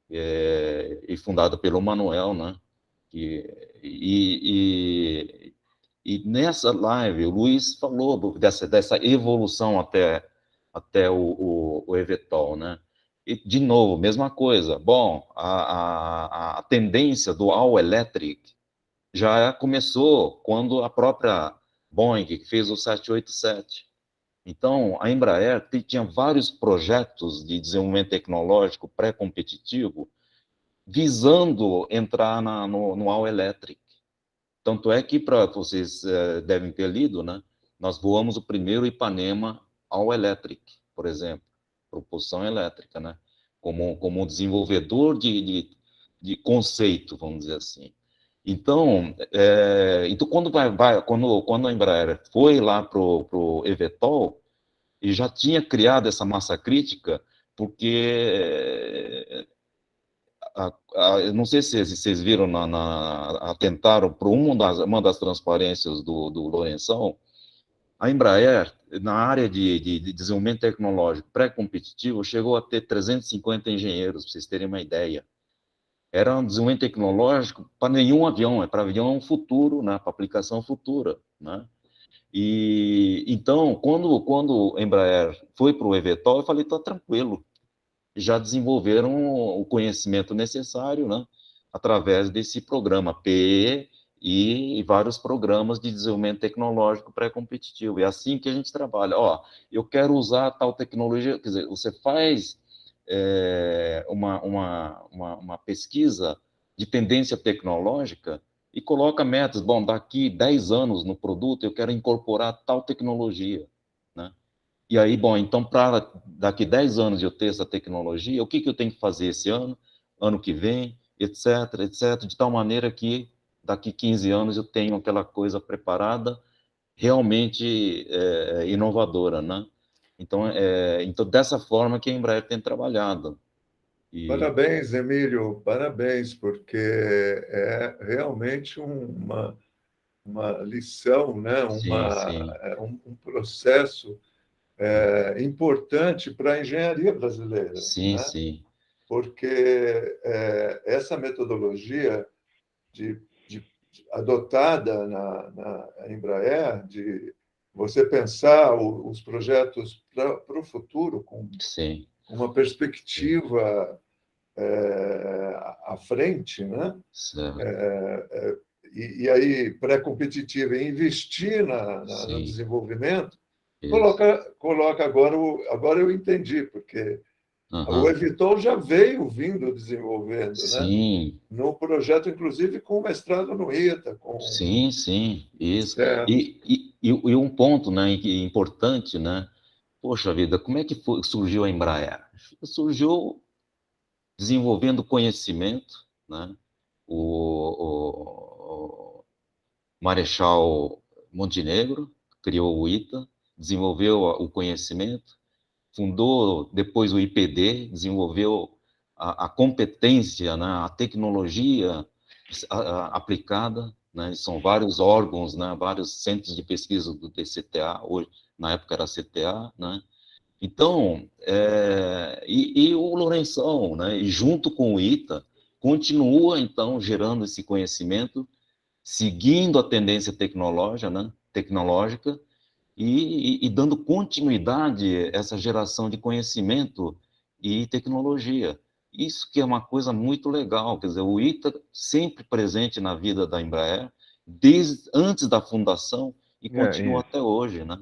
e fundado pelo Manuel, né? E nessa live, o Luiz falou dessa evolução até o eVTOL, né? E, de novo, mesma coisa. Bom, a tendência do All Electric já começou quando a própria Boeing que fez o 787. Então, a Embraer tinha vários projetos de desenvolvimento tecnológico pré-competitivo visando entrar no All Electric. Tanto é que, para vocês devem ter lido, né? Nós voamos o primeiro Ipanema All Electric, por exemplo, propulsão elétrica, né? Como um desenvolvedor de conceito, vamos dizer assim. Então, quando a Embraer foi lá para o eVTOL, e já tinha criado essa massa crítica, porque eu não sei se vocês viram, atentaram para uma das transparências do Lourenção, a Embraer, na área de desenvolvimento tecnológico pré-competitivo, chegou a ter 350 engenheiros, para vocês terem uma ideia. Era um desenvolvimento tecnológico para nenhum avião, é para avião futuro, né, para aplicação futura, né? E então, quando a Embraer foi para o eVTOL, eu falei, está tranquilo, já desenvolveram o conhecimento necessário, né, através desse programa PE e vários programas de desenvolvimento tecnológico pré-competitivo. É assim que a gente trabalha. Ó, eu quero usar tal tecnologia, quer dizer, você faz uma pesquisa de tendência tecnológica e coloca metas. Bom, daqui 10 anos no produto eu quero incorporar tal tecnologia, né? E aí, bom, então, para daqui 10 anos eu ter essa tecnologia, o que eu tenho que fazer esse ano, ano que vem, etc., etc., de tal maneira que daqui 15 anos eu tenho aquela coisa preparada, realmente inovadora, né? Então, dessa forma que a Embraer tem trabalhado. Parabéns, Emílio, parabéns, porque é realmente uma lição, né? Sim, sim. Um processo importante para a engenharia brasileira, Sim, né? sim. Porque essa metodologia de adotada na Embraer, de você pensar os projetos para o futuro com Sim, uma perspectiva à frente, né? certo. E aí pré-competitiva, e investir no Sim, desenvolvimento, isso. coloca agora eu entendi, porque o Aham. Evitol já veio vindo desenvolvendo, né? Sim, No projeto, inclusive, com mestrado no ITA, sim, sim, isso. certo. E um ponto, né, importante, né? Poxa vida, como é que surgiu a Embraer? Surgiu desenvolvendo conhecimento, né? O Marechal Montenegro criou o ITA, desenvolveu o conhecimento, fundou depois o IPD, desenvolveu a competência, né, a tecnologia aplicada, né, são vários órgãos, né, vários centros de pesquisa do DCTA, hoje, na época era CTA, né, então, e o Lourenção, né, e junto com o ITA, continua, então, gerando esse conhecimento, seguindo a tendência tecnológica, e dando continuidade a essa geração de conhecimento e tecnologia. Isso que é uma coisa muito legal, quer dizer, o ITA sempre presente na vida da Embraer, desde antes da fundação e continua Isso. até hoje, né?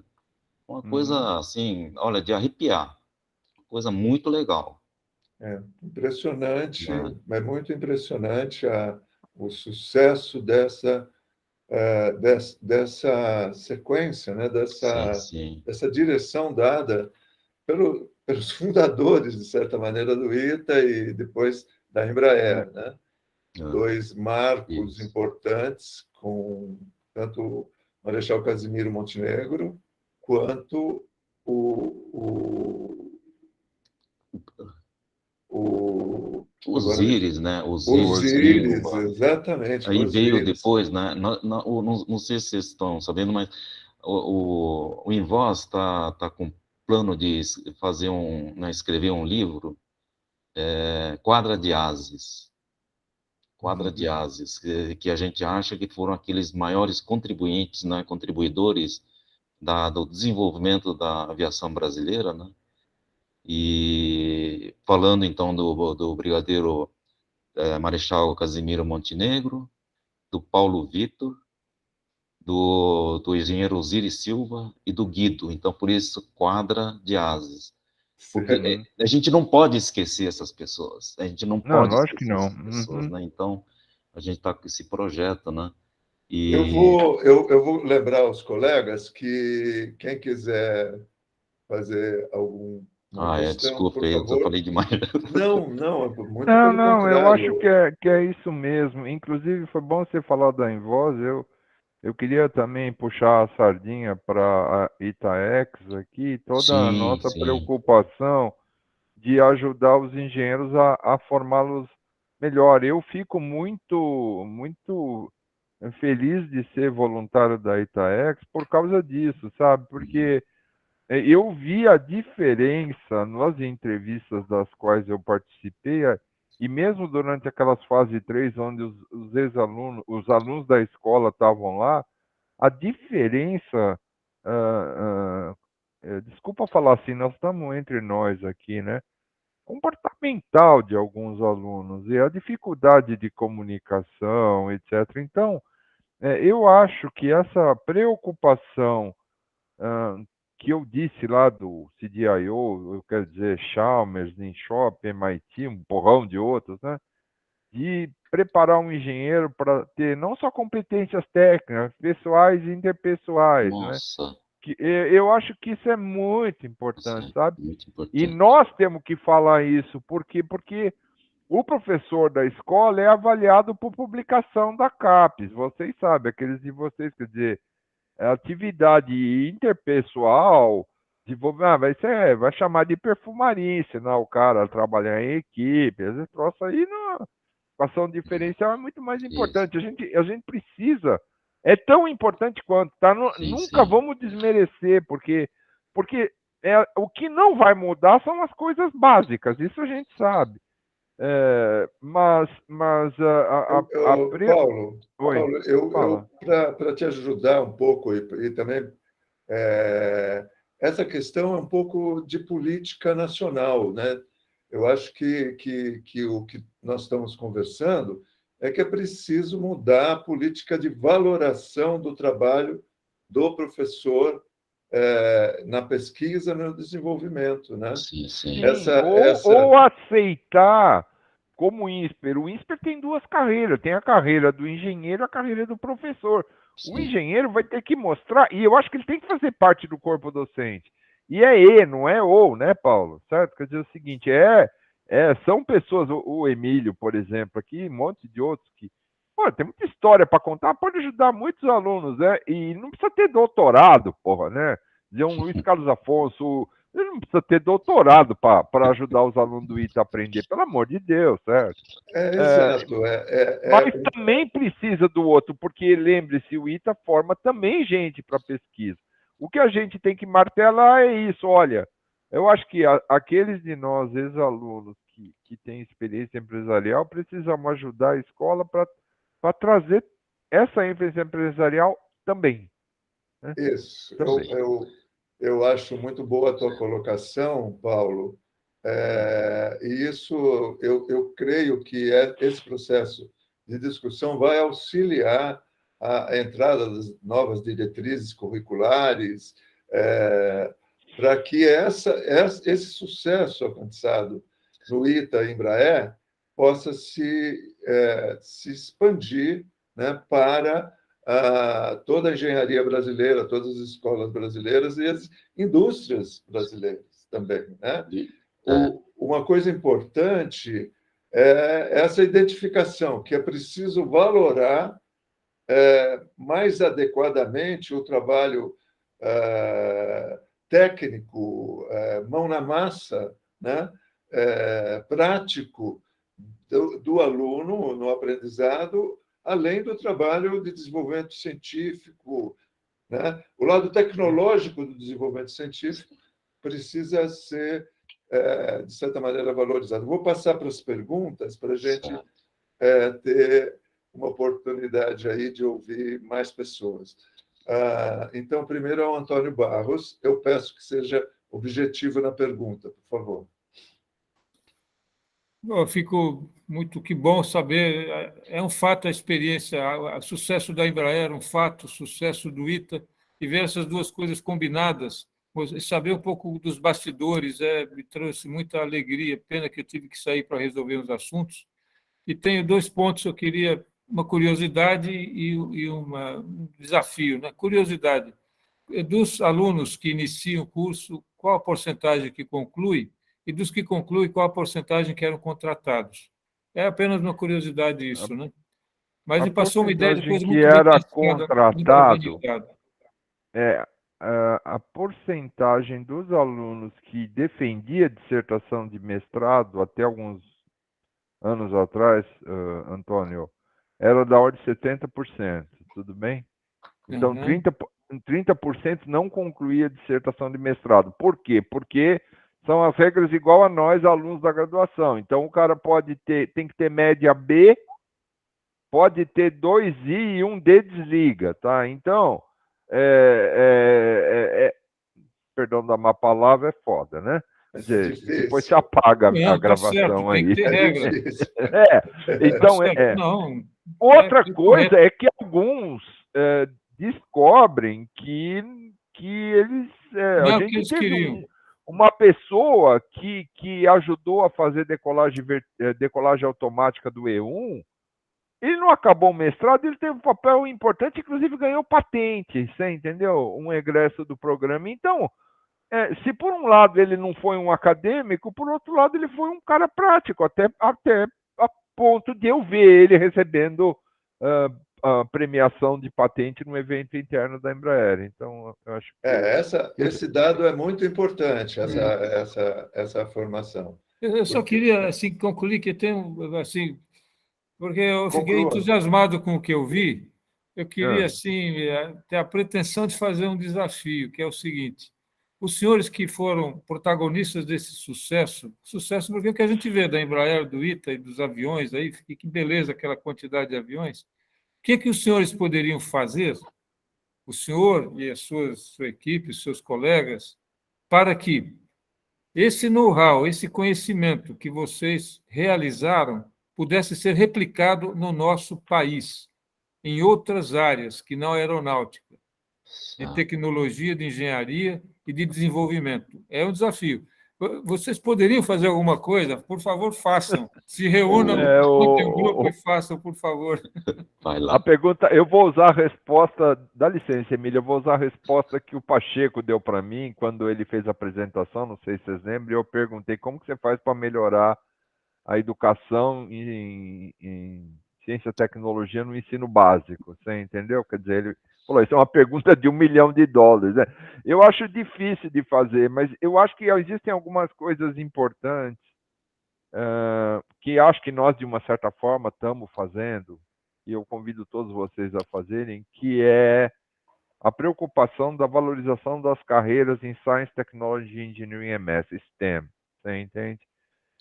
Uma Uhum. coisa assim, olha, de arrepiar, coisa muito legal, Impressionante, né? é muito impressionante o sucesso dessa sequência, né? Sim, sim, dessa direção dada pelos fundadores, de certa maneira, do ITA e depois da É, Embraer, né? é, Dois marcos isso. importantes, com tanto o Marechal Casimiro Montenegro quanto o, o Os agora íris, né? Os o íris Osíris, Silva. exatamente, Aí veio Osíris. depois, né? Não sei se vocês estão sabendo, mas o Invoz tá com plano de fazer né, escrever um livro, Quadra de Ases. Quadra de Uhum. Ases, que a gente acha que foram aqueles maiores contribuintes, né, contribuidores do desenvolvimento da aviação brasileira, né? E falando então do brigadeiro Marechal Casimiro Montenegro, do Paulo Vitor, do engenheiro Osiris Silva e do Guido. Então, por isso, Quadra de Ases. Porque Certo. uhum. a gente não pode esquecer essas pessoas. A gente não Não, pode lógico que esquecer não. essas pessoas, Uhum. né? Então, a gente está com esse projeto, né? Eu E... vou, eu vou lembrar aos colegas que quem quiser fazer alguma questão, desculpa por aí, eu favor. falei demais. Não, não, muito Não, pelo não, eu acho contrário. que é isso mesmo. Inclusive, foi bom você falar da Invoz. Eu queria também puxar a sardinha para a Itaex aqui, toda a Sim, nossa sim, preocupação de ajudar os engenheiros a formá-los melhor. Eu fico muito feliz de ser voluntário da Itaex por causa disso, sabe? Porque eu vi a diferença nas entrevistas das quais eu participei, e mesmo durante aquelas fases 3, onde os ex-alunos, os alunos da escola estavam lá, a diferença, desculpa falar assim, nós estamos entre nós aqui, né? Comportamental de alguns alunos e a dificuldade de comunicação, etc. Então, eu acho que essa preocupação ah, que eu disse lá do CDIO, eu quero dizer Chalmers, Ninshop, MIT, um porrão de outros, né? De preparar um engenheiro para ter não só competências técnicas, pessoais e interpessoais, né? nossa, Eu acho que isso é muito isso importante, é sabe? muito E importante. nós temos que falar isso, porque o professor da escola é avaliado por publicação da CAPES, vocês sabem, aqueles de vocês, quer dizer, atividade interpessoal, vai chamar de perfumaria, ensinar o cara a trabalhar em equipe, esse troço aí na equação diferencial é muito mais Isso, importante. A gente precisa, é tão importante quanto, tá? sim, Nunca sim, vamos desmerecer, porque o que não vai mudar são as coisas básicas, isso a gente sabe. Mas Paulo, Oi, fala. para te ajudar um pouco e também é, essa questão é um pouco de política nacional, né? Eu acho que o que nós estamos conversando é que é preciso mudar a política de valoração do trabalho do professor na pesquisa e no desenvolvimento, né? Sim, sim. Sim, ou aceitar como INSPER. O INSPER tem duas carreiras, tem a carreira do engenheiro e a carreira do professor. O Sim. engenheiro vai ter que mostrar, e eu acho que ele tem que fazer parte do corpo docente. E é E, não é ou, né, Paulo? Certo? Quer dizer o seguinte, são pessoas, o Emílio, por exemplo, aqui, um monte de outros que, pô, tem muita história para contar, pode ajudar muitos alunos, né? E não precisa ter doutorado, porra, né? Dizer um Luiz Carlos Afonso, ele não precisa ter doutorado para ajudar os alunos do ITA a aprender, pelo amor de Deus, certo? Exato. Mas também precisa do outro, porque lembre-se, o ITA forma também gente para pesquisa. O que a gente tem que martelar é isso, olha, eu acho que aqueles de nós, ex-alunos, que têm experiência empresarial, precisamos ajudar a escola para trazer essa ênfase empresarial também. Né? Isso. Também. Eu acho muito boa a tua colocação, Paulo. E isso, eu creio que esse processo de discussão vai auxiliar a entrada das novas diretrizes curriculares, para que esse sucesso alcançado no ITA e Embraer possa se expandir, né, para toda a engenharia brasileira, todas as escolas brasileiras e as indústrias brasileiras também, né? Uma coisa importante é essa identificação, que é preciso valorar mais adequadamente o trabalho técnico, mão na massa, né? Prático do aluno no aprendizado, além do trabalho de desenvolvimento científico, né? O lado tecnológico do desenvolvimento científico precisa ser, de certa maneira, valorizado. Vou passar para as perguntas para a gente ter uma oportunidade aí de ouvir mais pessoas. Então, primeiro é o Antônio Barros. Eu peço que seja objetivo na pergunta, por favor. Eu fico muito que bom saber. É um fato a experiência, o sucesso da Embraer, um fato, o sucesso do ITA, e ver essas duas coisas combinadas, saber um pouco dos bastidores, me trouxe muita alegria. Pena que eu tive que sair para resolver uns assuntos. E tenho dois pontos que eu queria, uma curiosidade e um desafio. Né? Curiosidade, dos alunos que iniciam o curso, qual a porcentagem que conclui? E dos que concluem, qual a porcentagem que eram contratados? É apenas uma curiosidade isso, né? Mas A me passou uma ideia porcentagem depois que muito bem era pensada, muito contratado organizada. a porcentagem dos alunos que defendia dissertação de mestrado até alguns anos atrás, Antônio, era da ordem de 70%, tudo bem? Então, Uhum. 30% não concluía dissertação de mestrado. Por quê? Porque são as regras igual a nós, alunos da graduação. Então, o cara tem que ter média B, pode ter 2I e 1D desliga, tá? Então, perdão da má palavra, é foda, né? Quer dizer, depois você Difícil. apaga a Não, tá certo, gravação tem aí. que ter regra. Difícil. Tá Então, certo. Não, outra coisa correto. é que alguns descobrem que eles. A Não é o que gente eles teve queriam. uma pessoa que ajudou a fazer decolagem automática do E1. Ele não acabou o mestrado, ele teve um papel importante, inclusive ganhou patente, você entendeu? Um egresso do programa. Então, se por um lado ele não foi um acadêmico, por outro lado ele foi um cara prático, até a ponto de eu ver ele recebendo a premiação de patente num evento interno da Embraer. Então, eu acho que Esse dado é muito importante, essa formação. Eu só queria assim concluir que tem assim, porque eu fiquei Conclua. entusiasmado com o que eu vi. Eu queria Ah. assim ter a pretensão de fazer um desafio, que é o seguinte: os senhores que foram protagonistas desse sucesso, sucesso porque é o que a gente vê da Embraer, do ITA e dos aviões, aí, que beleza aquela quantidade de aviões, o que os senhores poderiam fazer, o senhor e a sua equipe, os seus colegas, para que esse know-how, esse conhecimento que vocês realizaram pudesse ser replicado no nosso país, em outras áreas que não a aeronáutica, de Ah, tecnologia, de engenharia e de desenvolvimento. É um desafio. Vocês poderiam fazer alguma coisa? Por favor, façam. Se reúnam, o, montem um grupo e façam, por favor. vai A lá. pergunta, eu vou usar a resposta, dá licença, Emília, eu vou usar a resposta que o Pacheco deu para mim quando ele fez a apresentação, não sei se vocês lembram, e eu perguntei como que você faz para melhorar a educação em ciência e tecnologia no ensino básico, você entendeu? Quer dizer, ele falou, isso é uma pergunta de $1 milhão, né? Eu acho difícil de fazer, mas eu acho que existem algumas coisas importantes que acho que nós, de uma certa forma, estamos fazendo, e eu convido todos vocês a fazerem, que é a preocupação da valorização das carreiras em Science, Technology, Engineering e Math, STEM, você entende?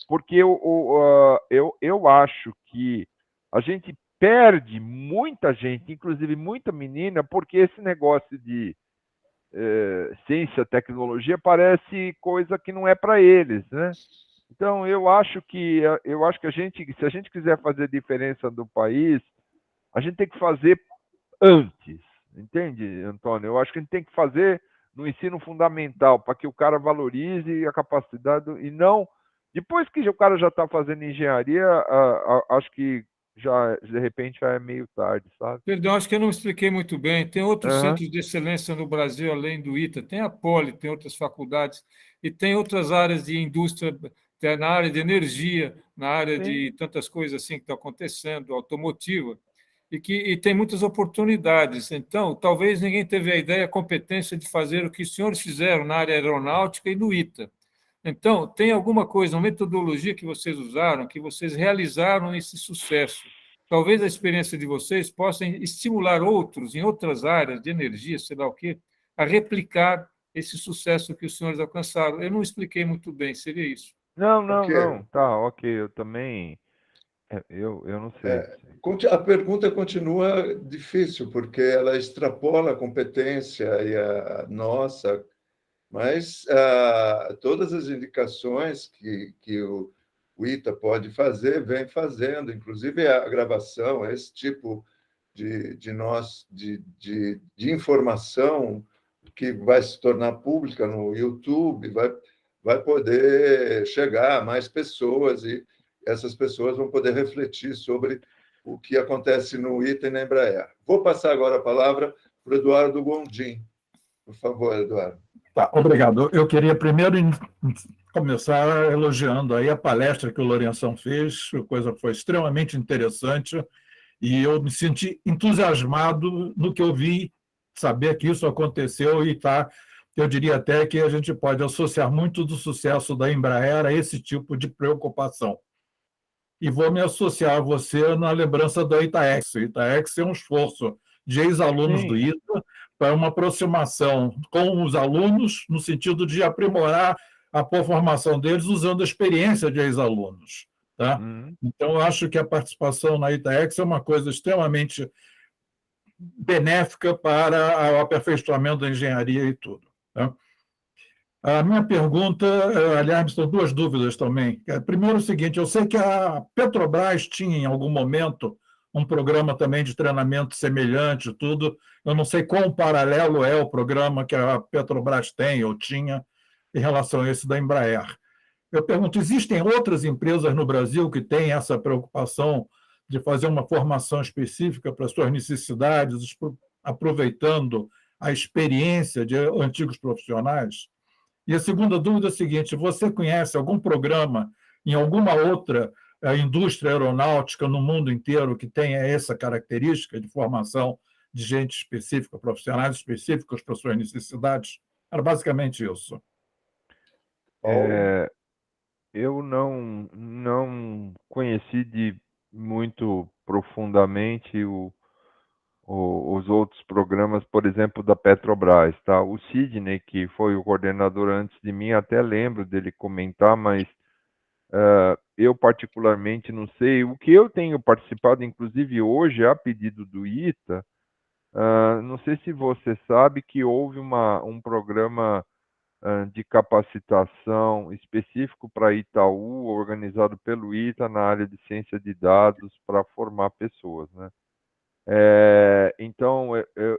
Porque eu acho que a gente perde muita gente, inclusive muita menina, porque esse negócio de ciência, tecnologia parece coisa que não é para eles, né? Então eu acho que se a gente quiser fazer diferença do país, a gente tem que fazer antes, entende, Antônio? Eu acho que a gente tem que fazer no ensino fundamental para que o cara valorize a capacidade e não depois que o cara já está fazendo engenharia, acho que já de repente já é meio tarde, sabe? Perdão, acho que eu não me expliquei muito bem. Tem outros Aham. centros de excelência no Brasil, além do ITA. Tem a Poli, tem outras faculdades, e tem outras áreas de indústria, tem na área de energia, na área de Sim. tantas coisas assim que estão acontecendo, automotiva, e tem muitas oportunidades. Então, talvez ninguém teve a ideia, a competência de fazer o que os senhores fizeram na área aeronáutica e no ITA. Então, tem alguma coisa, uma metodologia que vocês usaram, que vocês realizaram esse sucesso. Talvez a experiência de vocês possa estimular outros, em outras áreas de energia, sei lá o quê, a replicar esse sucesso que os senhores alcançaram. Eu não expliquei muito bem, seria isso. Não, não, Ok. não. Tá, ok. Eu também. Eu não sei. A pergunta continua difícil, porque ela extrapola a competência e a nossa, mas todas as indicações que o ITA pode fazer, vem fazendo, inclusive a gravação, esse tipo de informação que vai se tornar pública no YouTube, vai poder chegar a mais pessoas e essas pessoas vão poder refletir sobre o que acontece no ITA e na Embraer. Vou passar agora a palavra para o Eduardo Gondim. Por favor, Eduardo. Tá, obrigado. Eu queria primeiro começar elogiando aí a palestra que o Lourenção fez, a coisa foi extremamente interessante e eu me senti entusiasmado no que eu vi, saber que isso aconteceu e tá, eu diria até que a gente pode associar muito do sucesso da Embraer a esse tipo de preocupação. E vou me associar a você na lembrança da Itaex. O Itaex é um esforço de ex-alunos do Sim. ITA para uma aproximação com os alunos, no sentido de aprimorar a formação deles usando a experiência de ex-alunos. Tá? Uhum. Então, eu acho que a participação na Itaex é uma coisa extremamente benéfica para o aperfeiçoamento da engenharia e tudo. Tá? A minha pergunta, aliás, são duas dúvidas também. Primeiro, é o seguinte: eu sei que a Petrobras tinha, em algum momento, um programa também de treinamento semelhante, tudo. Eu não sei quão paralelo é o programa que a Petrobras tem ou tinha em relação a esse da Embraer. Eu pergunto: existem outras empresas no Brasil que têm essa preocupação de fazer uma formação específica para suas necessidades, aproveitando a experiência de antigos profissionais? E a segunda dúvida é a seguinte: você conhece algum programa em alguma outra indústria aeronáutica no mundo inteiro que tenha essa característica de formação de gente específica, profissionais específicos para suas necessidades? Era basicamente isso. Paulo? Eu não conheci muito profundamente os outros programas, por exemplo, da Petrobras, tá? O Sidney, que foi o coordenador antes de mim, até lembro dele comentar, mas eu particularmente não sei. O que eu tenho participado, inclusive hoje, a pedido do ITA, não sei se você sabe que houve um programa de capacitação específico para Itaú, organizado pelo ITA na área de ciência de dados para formar pessoas, né? Então,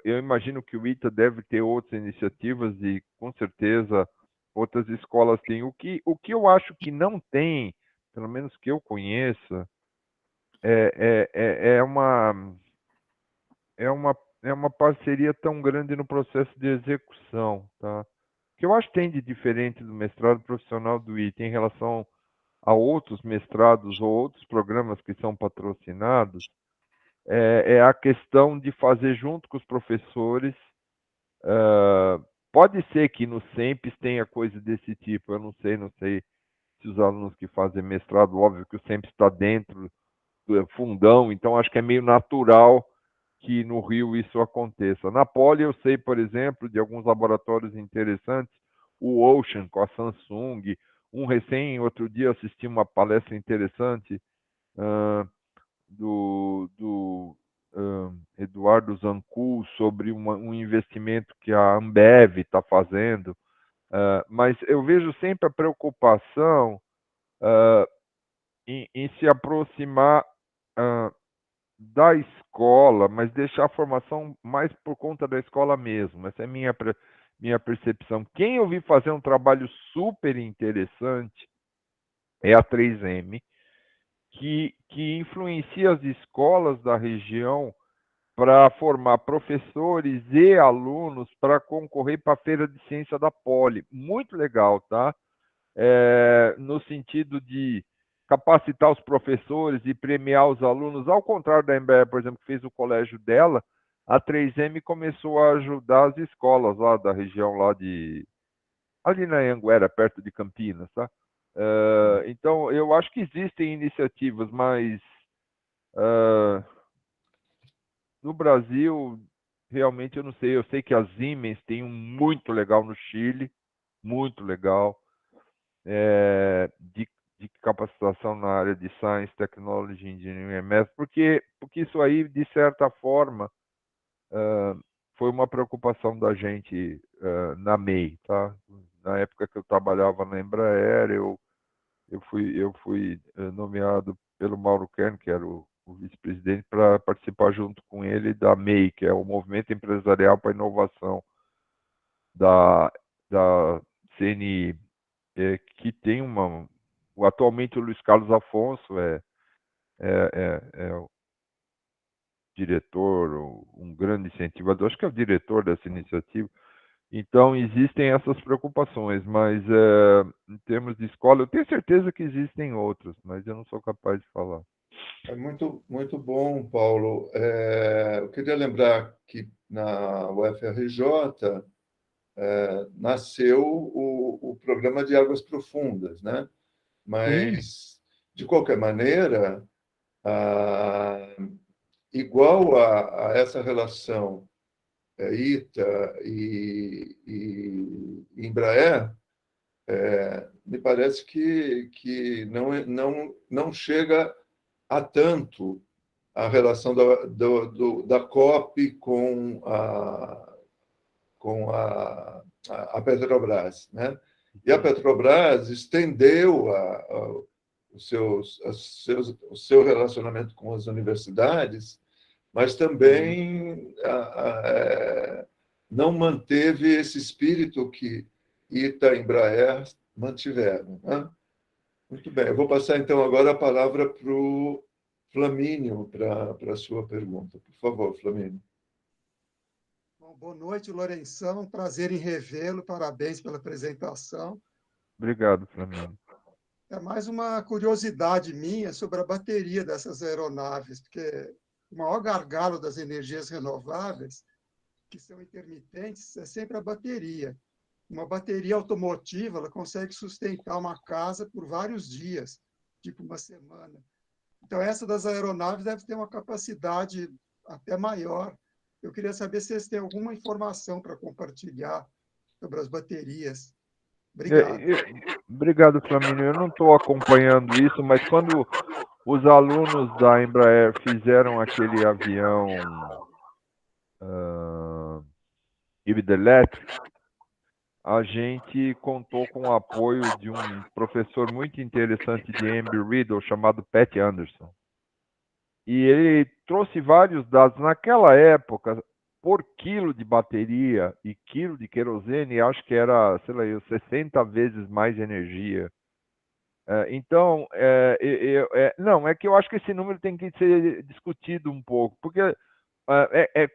eu imagino que o ITA deve ter outras iniciativas e, com certeza, outras escolas têm. O que eu acho que não tem, pelo menos que eu conheça, é uma parceria tão grande no processo de execução, tá? O que eu acho que tem de diferente do mestrado profissional do ITA em relação a outros mestrados ou outros programas que são patrocinados, é a questão de fazer junto com os professores. Pode ser que no SEMPES tenha coisa desse tipo, eu não sei se os alunos que fazem mestrado, óbvio que o SEMPES está dentro do fundão, então acho que é meio natural que no Rio isso aconteça. Na Poli eu sei, por exemplo, de alguns laboratórios interessantes, o Ocean com a Samsung, outro dia assisti uma palestra interessante do Eduardo Zancul sobre um investimento que a Ambev está fazendo, mas eu vejo sempre a preocupação em se aproximar da escola, mas deixar a formação mais por conta da escola mesmo. Essa é a minha percepção. Quem eu vi fazer um trabalho super interessante é a 3M, que influencia as escolas da região para formar professores e alunos para concorrer para a Feira de Ciência da Poli. Muito legal, tá? No sentido de capacitar os professores e premiar os alunos, ao contrário da Embraer, por exemplo, que fez o colégio dela, a 3M começou a ajudar as escolas lá da região lá ali na Anhanguera, perto de Campinas, tá? Então, eu acho que existem iniciativas, mas no Brasil, realmente eu não sei. Eu sei que a Siemens tem um muito legal no Chile, muito legal, de capacitação na área de Science, Technology, Engineering and Math, porque isso aí, de certa forma, foi uma preocupação da gente na MEI, tá? Na época que eu trabalhava na Embraer, eu fui nomeado pelo Mauro Kern, que era o vice-presidente, para participar junto com ele da MEI, que é o Movimento Empresarial para a Inovação da CNI, que tem atualmente o Luiz Carlos Afonso é o diretor, um grande incentivador, acho que é o diretor dessa iniciativa. Então, existem essas preocupações, mas em termos de escola, eu tenho certeza que existem outras, mas eu não sou capaz de falar. É muito, muito bom, Paulo. Eu queria lembrar que na UFRJ nasceu o programa de águas profundas, né? Mas, de qualquer maneira, igual a essa relação ITA e Embraer, me parece que não chega a tanto a relação da COP com a Petrobras, né? E a Petrobras estendeu o seu relacionamento com as universidades, mas também não manteve esse espírito que ITA e Embraer mantiveram, né? Muito bem, eu vou passar então agora a palavra para o Flamínio para a sua pergunta. Por favor, Flamínio. Bom, boa noite, Lourenção. Prazer em revê-lo. Parabéns pela apresentação. Obrigado, Flamínio. É mais uma curiosidade minha sobre a bateria dessas aeronaves, porque o maior gargalo das energias renováveis, que são intermitentes, é sempre a bateria. Uma bateria automotiva, ela consegue sustentar uma casa por vários dias, tipo uma semana. Então, essa das aeronaves deve ter uma capacidade até maior Eu queria saber se vocês têm alguma informação para compartilhar sobre as baterias. Obrigado. Obrigado, Flamínio. Eu não estou acompanhando isso, mas quando os alunos da Embraer fizeram aquele avião híbrido elétrico, a gente contou com o apoio de um professor muito interessante de Embry-Riddle chamado Pat Anderson. E ele trouxe vários dados. Naquela época, por quilo de bateria e quilo de querosene, acho que era, sei lá, 60 vezes mais energia. Então, não, é que eu acho que esse número tem que ser discutido um pouco, porque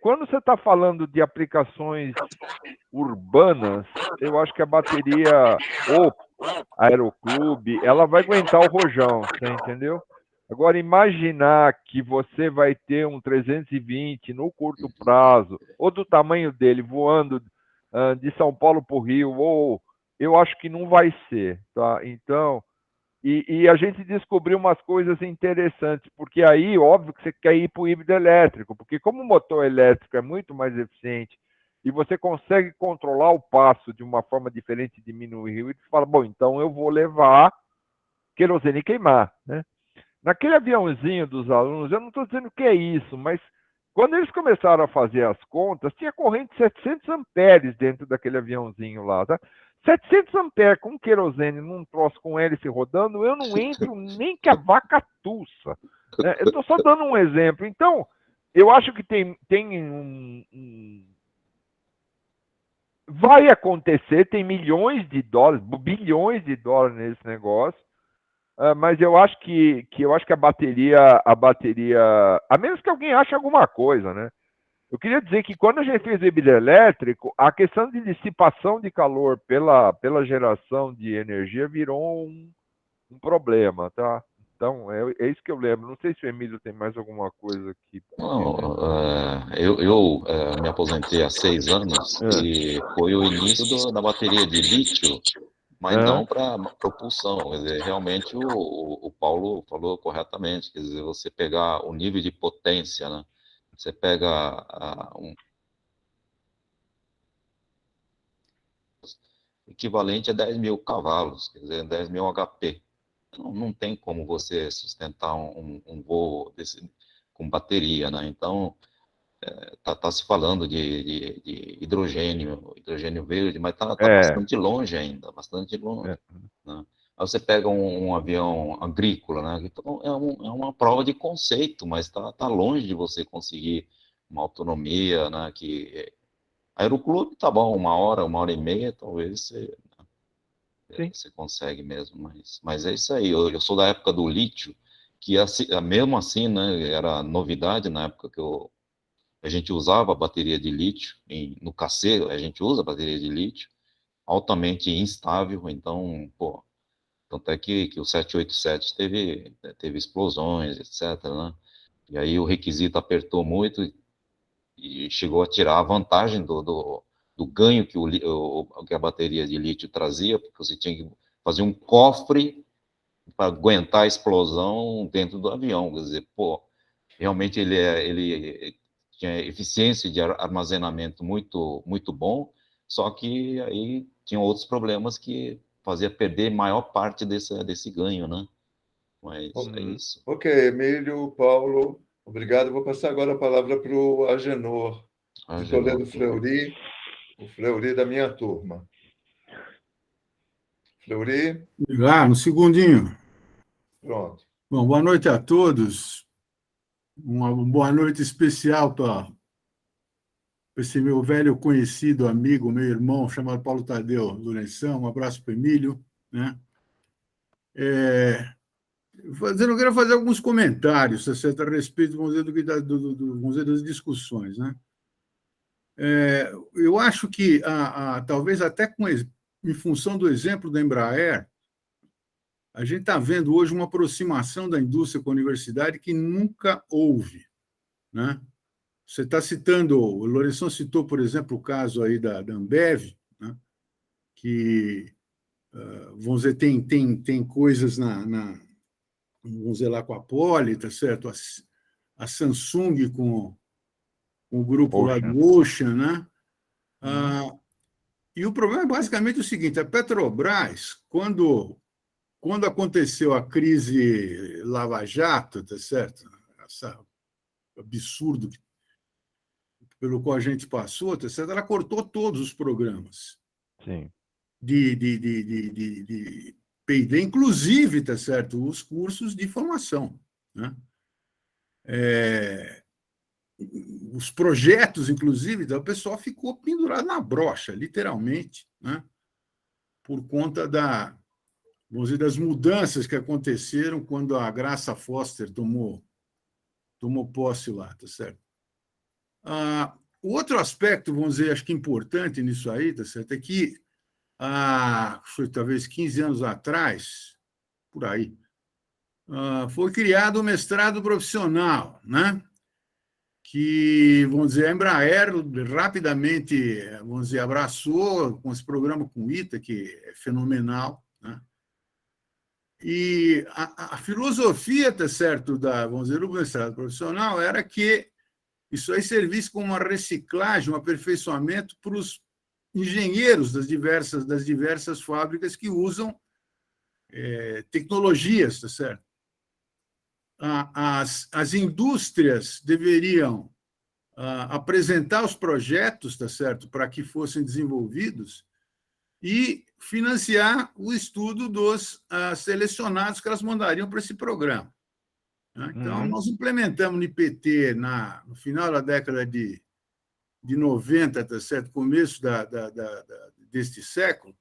quando você está falando de aplicações urbanas, eu acho que a bateria ou aeroclube, ela vai aguentar o rojão, você entendeu? Agora, imaginar que você vai ter um 320 no curto prazo, ou do tamanho dele, voando de São Paulo para o Rio, ou eu acho que não vai ser, tá? Então, e a gente descobriu umas coisas interessantes, porque aí, óbvio que você quer ir para o híbrido elétrico, porque como o motor elétrico é muito mais eficiente e você consegue controlar o passo de uma forma diferente, diminuir o híbrido, você fala, bom, então eu vou levar querosene e queimar, né? Naquele aviãozinho dos alunos, eu não estou dizendo que é isso, mas quando eles começaram a fazer as contas, tinha corrente de 700 amperes dentro daquele aviãozinho lá, tá? 700 amperes com querosene num troço com hélice rodando, eu não entro nem que a vaca tussa. Né? Eu estou só dando um exemplo. Então, eu acho que tem vai acontecer, tem milhões de dólares, bilhões de dólares nesse negócio. Mas eu acho que a bateria, a menos que alguém ache alguma coisa, né? Eu queria dizer que quando a gente fez o híbrido elétrico, a questão de dissipação de calor pela geração de energia virou um problema, tá? Então, é isso que eu lembro. Não sei se o Emílio tem mais alguma coisa aqui. Não, eu me aposentei há 6 anos e foi o início da bateria de lítio, mas não para propulsão. Quer dizer, realmente o Paulo falou corretamente. Quer dizer, você pegar o nível de potência, né? Você pega equivalente a 10 mil cavalos, quer dizer, 10 mil HP. Não tem como você sustentar um voo com bateria, né? Então, tá se falando de hidrogênio verde, mas tá bastante longe ainda, bastante longe. Né? Aí você pega um avião agrícola, né? Então é uma prova de conceito, mas tá longe de você conseguir uma autonomia, né? Aeroclube tá bom, 1 hora e meia, talvez você consegue mesmo, mas é isso aí. Eu sou da época do lítio, que mesmo assim, né? Era novidade na época que a gente usava a bateria de lítio, no caseiro a gente usa a bateria de lítio, altamente instável, então, pô, tanto é que o 787 teve explosões, etc, né? E aí o requisito apertou muito e chegou a tirar a vantagem do ganho que a bateria de lítio trazia, porque você tinha que fazer um cofre para aguentar a explosão dentro do avião, quer dizer, pô, realmente ele tinha eficiência de armazenamento muito, muito bom, só que aí tinha outros problemas que fazia perder maior parte desse ganho, né? Mas é isso. Ok, Emílio, Paulo, obrigado. Vou passar agora a palavra para o Agenor, de Toledo Fleury, o Fleury da minha turma. Fleury? No segundinho. Pronto. Bom, boa noite a todos. Uma boa noite especial para esse meu velho conhecido, amigo, meu irmão, chamado Paulo Tadeu Lourenção. Um abraço para o Emílio. Né? Eu quero fazer alguns comentários a respeito, vamos dizer, das discussões. Né? Eu acho que, talvez até em função do exemplo da Embraer, a gente está vendo hoje uma aproximação da indústria com a universidade que nunca houve. Né? Você está citando, o Lourenção citou, por exemplo, o caso aí da Ambev, né? Que, vamos dizer, tem coisas vamos dizer lá com a Poly, tá certo? A Samsung o grupo lá do Ocean, né? E o problema é basicamente o seguinte: a Petrobras, quando aconteceu a crise Lava Jato, tá certo? Esse absurdo pelo qual a gente passou, tá certo? Ela cortou todos os programas. Sim. De P&D, inclusive, tá certo? Os cursos de formação, né? Os projetos, inclusive, o pessoal ficou pendurado na brocha, literalmente, né? Por conta vamos dizer, das mudanças que aconteceram quando a Graça Foster tomou posse lá, tá certo? O outro aspecto, vamos dizer, acho que importante nisso aí, tá certo, é que foi talvez 15 anos atrás, por aí, foi criado o mestrado profissional, né? Que, vamos dizer, a Embraer rapidamente, vamos dizer, abraçou com esse programa com o ITA, que é fenomenal, né? E a filosofia, tá certo, vamos dizer, do mestrado profissional era que isso aí servisse como uma reciclagem, um aperfeiçoamento para os engenheiros das diversas fábricas que usam tecnologias, tá certo? As indústrias deveriam apresentar os projetos, tá certo, para que fossem desenvolvidos e financiar o estudo dos selecionados que elas mandariam para esse programa. Então, nós implementamos no IPT, no final da década de 90, tá certo? Começo deste século,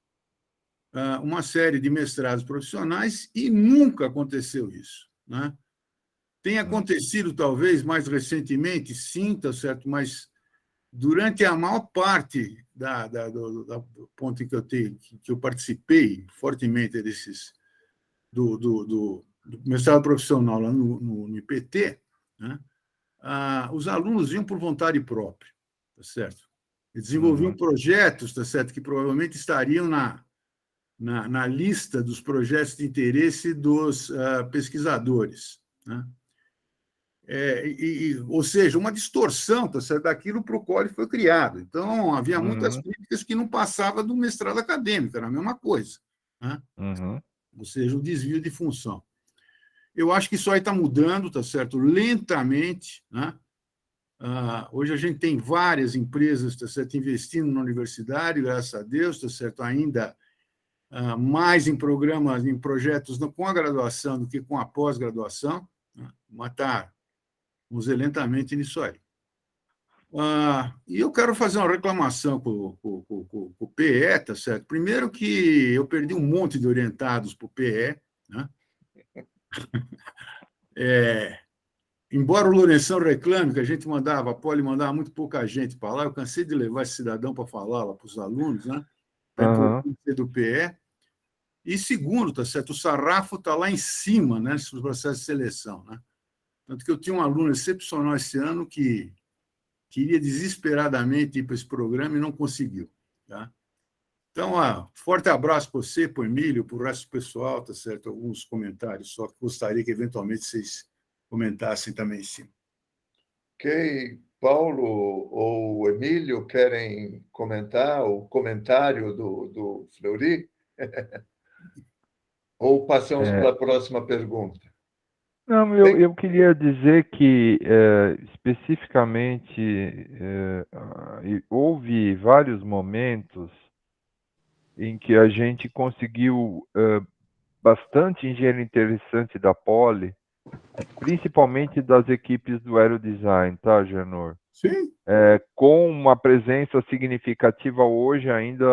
uma série de mestrados profissionais e nunca aconteceu isso, né? Tem acontecido, talvez, mais recentemente, sim, tá certo? Mas durante a maior parte do ponto em que eu participei fortemente do mestrado profissional lá no IPT, né? Os alunos vinham por vontade própria, tá certo? E desenvolviam projetos, tá certo, que provavelmente estariam na lista dos projetos de interesse dos pesquisadores, né? Ou seja, uma distorção, tá certo, daquilo para o qual ele foi criado. Então, havia muitas críticas que não passavam do mestrado acadêmico, era a mesma coisa, né? Ou seja, um desvio de função. Eu acho que isso aí está mudando, tá certo, lentamente, né? Hoje a gente tem várias empresas, tá certo, investindo na universidade, graças a Deus, tá certo, ainda mais em programas, em projetos com a graduação do que com a pós-graduação, né? Mas está, vamos dizer, lentamente nisso aí. E eu quero fazer uma reclamação com o PE, tá certo? Primeiro que eu perdi um monte de orientados para o PE, né? Embora o Lourenção reclame que a gente mandava, a Poli mandava muito pouca gente para lá, eu cansei de levar esse cidadão para falar lá para os alunos, né? Para a importância do PE. E segundo, tá certo, o sarrafo está lá em cima, né, no processo de seleção, né? Tanto que eu tinha um aluno excepcional esse ano que queria desesperadamente ir para esse programa e não conseguiu, tá? Então, forte abraço para você, para o Emílio, para o resto do pessoal, tá certo? Alguns comentários só que gostaria que eventualmente vocês comentassem também em cima. Ok. Paulo ou Emílio querem comentar o comentário do Fleury? Ou passamos para a próxima pergunta? Não, eu queria dizer que, especificamente, houve vários momentos em que a gente conseguiu bastante engenheiro interessante da Poli, principalmente das equipes do Aerodesign, tá, Genor? Sim. Com uma presença significativa hoje ainda,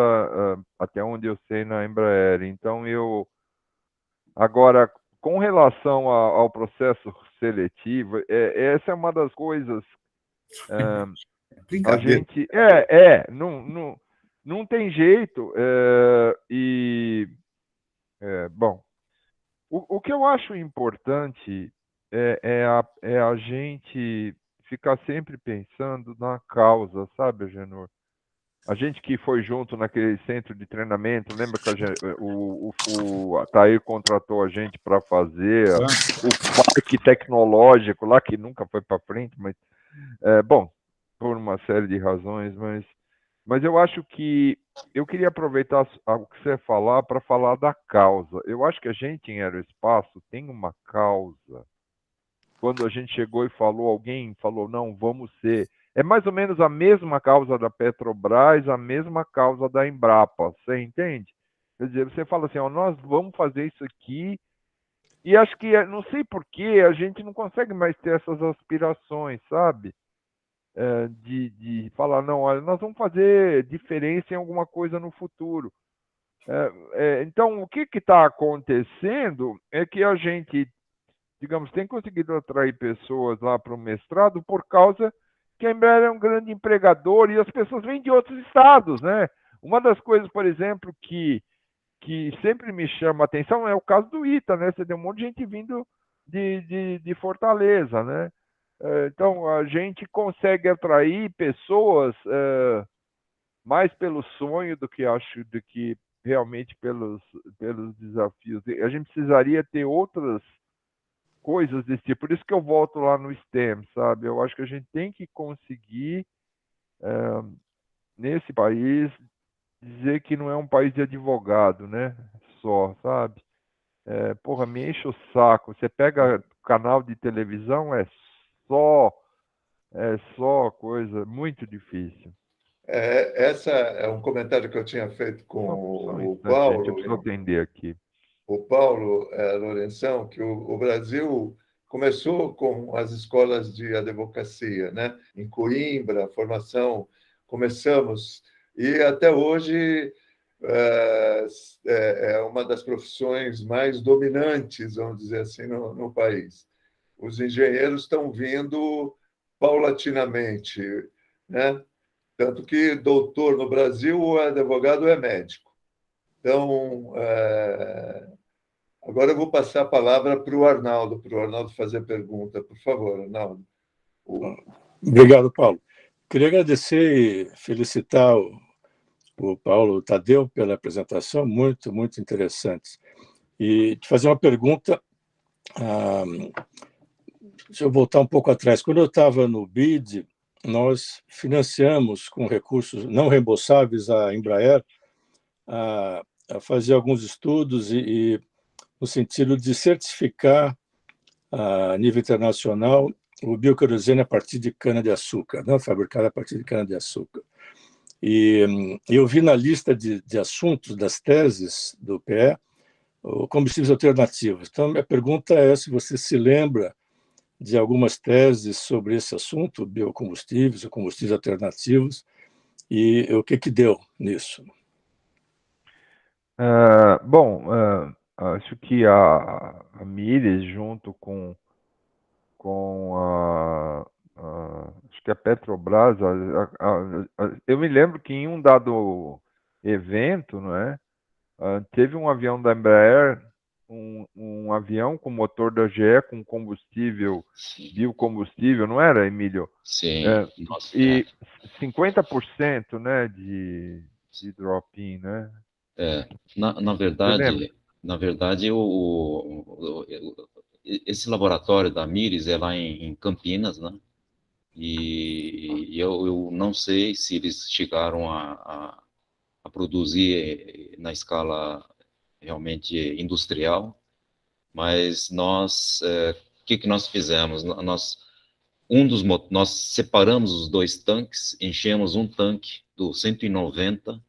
até onde eu sei, na Embraer. Então, agora, com relação ao processo seletivo, essa é uma das coisas. A gente. Não tem jeito. Bom, o que eu acho importante é a gente ficar sempre pensando na causa, sabe, Agenor? A gente que foi junto naquele centro de treinamento, lembra que o Atair contratou a gente para fazer o parque tecnológico lá, que nunca foi para frente, mas, bom, por uma série de razões, mas eu acho que eu queria aproveitar o que você falar para falar da causa. Eu acho que a gente em aeroespaço tem uma causa. Quando a gente chegou e falou, alguém falou, não, vamos ser. É mais ou menos a mesma causa da Petrobras, a mesma causa da Embrapa, você entende? Quer dizer, você fala assim, ó, nós vamos fazer isso aqui, e acho que, não sei por que, a gente não consegue mais ter essas aspirações, sabe? De falar, não, olha, nós vamos fazer diferença em alguma coisa no futuro. Então, o que está acontecendo é que a gente, digamos, tem conseguido atrair pessoas lá para o mestrado por causa que a Embraer é um grande empregador e as pessoas vêm de outros estados, né? Uma das coisas, por exemplo, que sempre me chama a atenção é o caso do ITA, né? Você tem um monte de gente vindo de Fortaleza, né? Então, a gente consegue atrair pessoas mais pelo sonho do que acho, do que realmente pelos desafios. A gente precisaria ter outras coisas desse tipo. Por isso que eu volto lá no STEM, sabe? Eu acho que a gente tem que conseguir, nesse país, dizer que não é um país de advogado, né? Só, sabe? Porra, me enche o saco. Você pega canal de televisão, é só coisa muito difícil. Essa é um comentário que eu tinha feito com Só um o instante, gente, eu Paulo, preciso atender aqui. o Paulo Lourenção, que o Brasil começou com as escolas de advocacia, né? Em Coimbra, a formação, começamos, e até hoje é uma das profissões mais dominantes, vamos dizer assim, no país. Os engenheiros estão vindo paulatinamente, né? Tanto que doutor no Brasil, o advogado é médico. Então, agora eu vou passar a palavra para o Arnaldo fazer a pergunta. Por favor, Arnaldo. Obrigado, Paulo. Queria agradecer e felicitar o Paulo Tadeu pela apresentação, muito, muito interessante. E te fazer uma pergunta, deixa eu voltar um pouco atrás. Quando eu estava no BID, nós financiamos com recursos não reembolsáveis a Embraer a fazer alguns estudos e no sentido de certificar a nível internacional o bioquerosene a partir de cana-de-açúcar, não fabricado a partir de cana-de-açúcar. E eu vi na lista de assuntos das teses do PE combustíveis alternativos. Então, minha pergunta é se você se lembra de algumas teses sobre esse assunto, biocombustíveis ou combustíveis alternativos, e o que deu nisso? Acho que a Mires, junto com acho que a Petrobras, eu me lembro que em um dado evento, não é? Teve um avião da Embraer, um avião com motor da GE com combustível, biocombustível, não era, Emílio? Sim. E 50%, né, de drop-in, né? Na verdade, esse laboratório da Mires é lá em Campinas, né? E eu não sei se eles chegaram a produzir na escala realmente industrial, mas nós, o que nós fizemos? Nós separamos os dois tanques, enchemos um tanque do 190,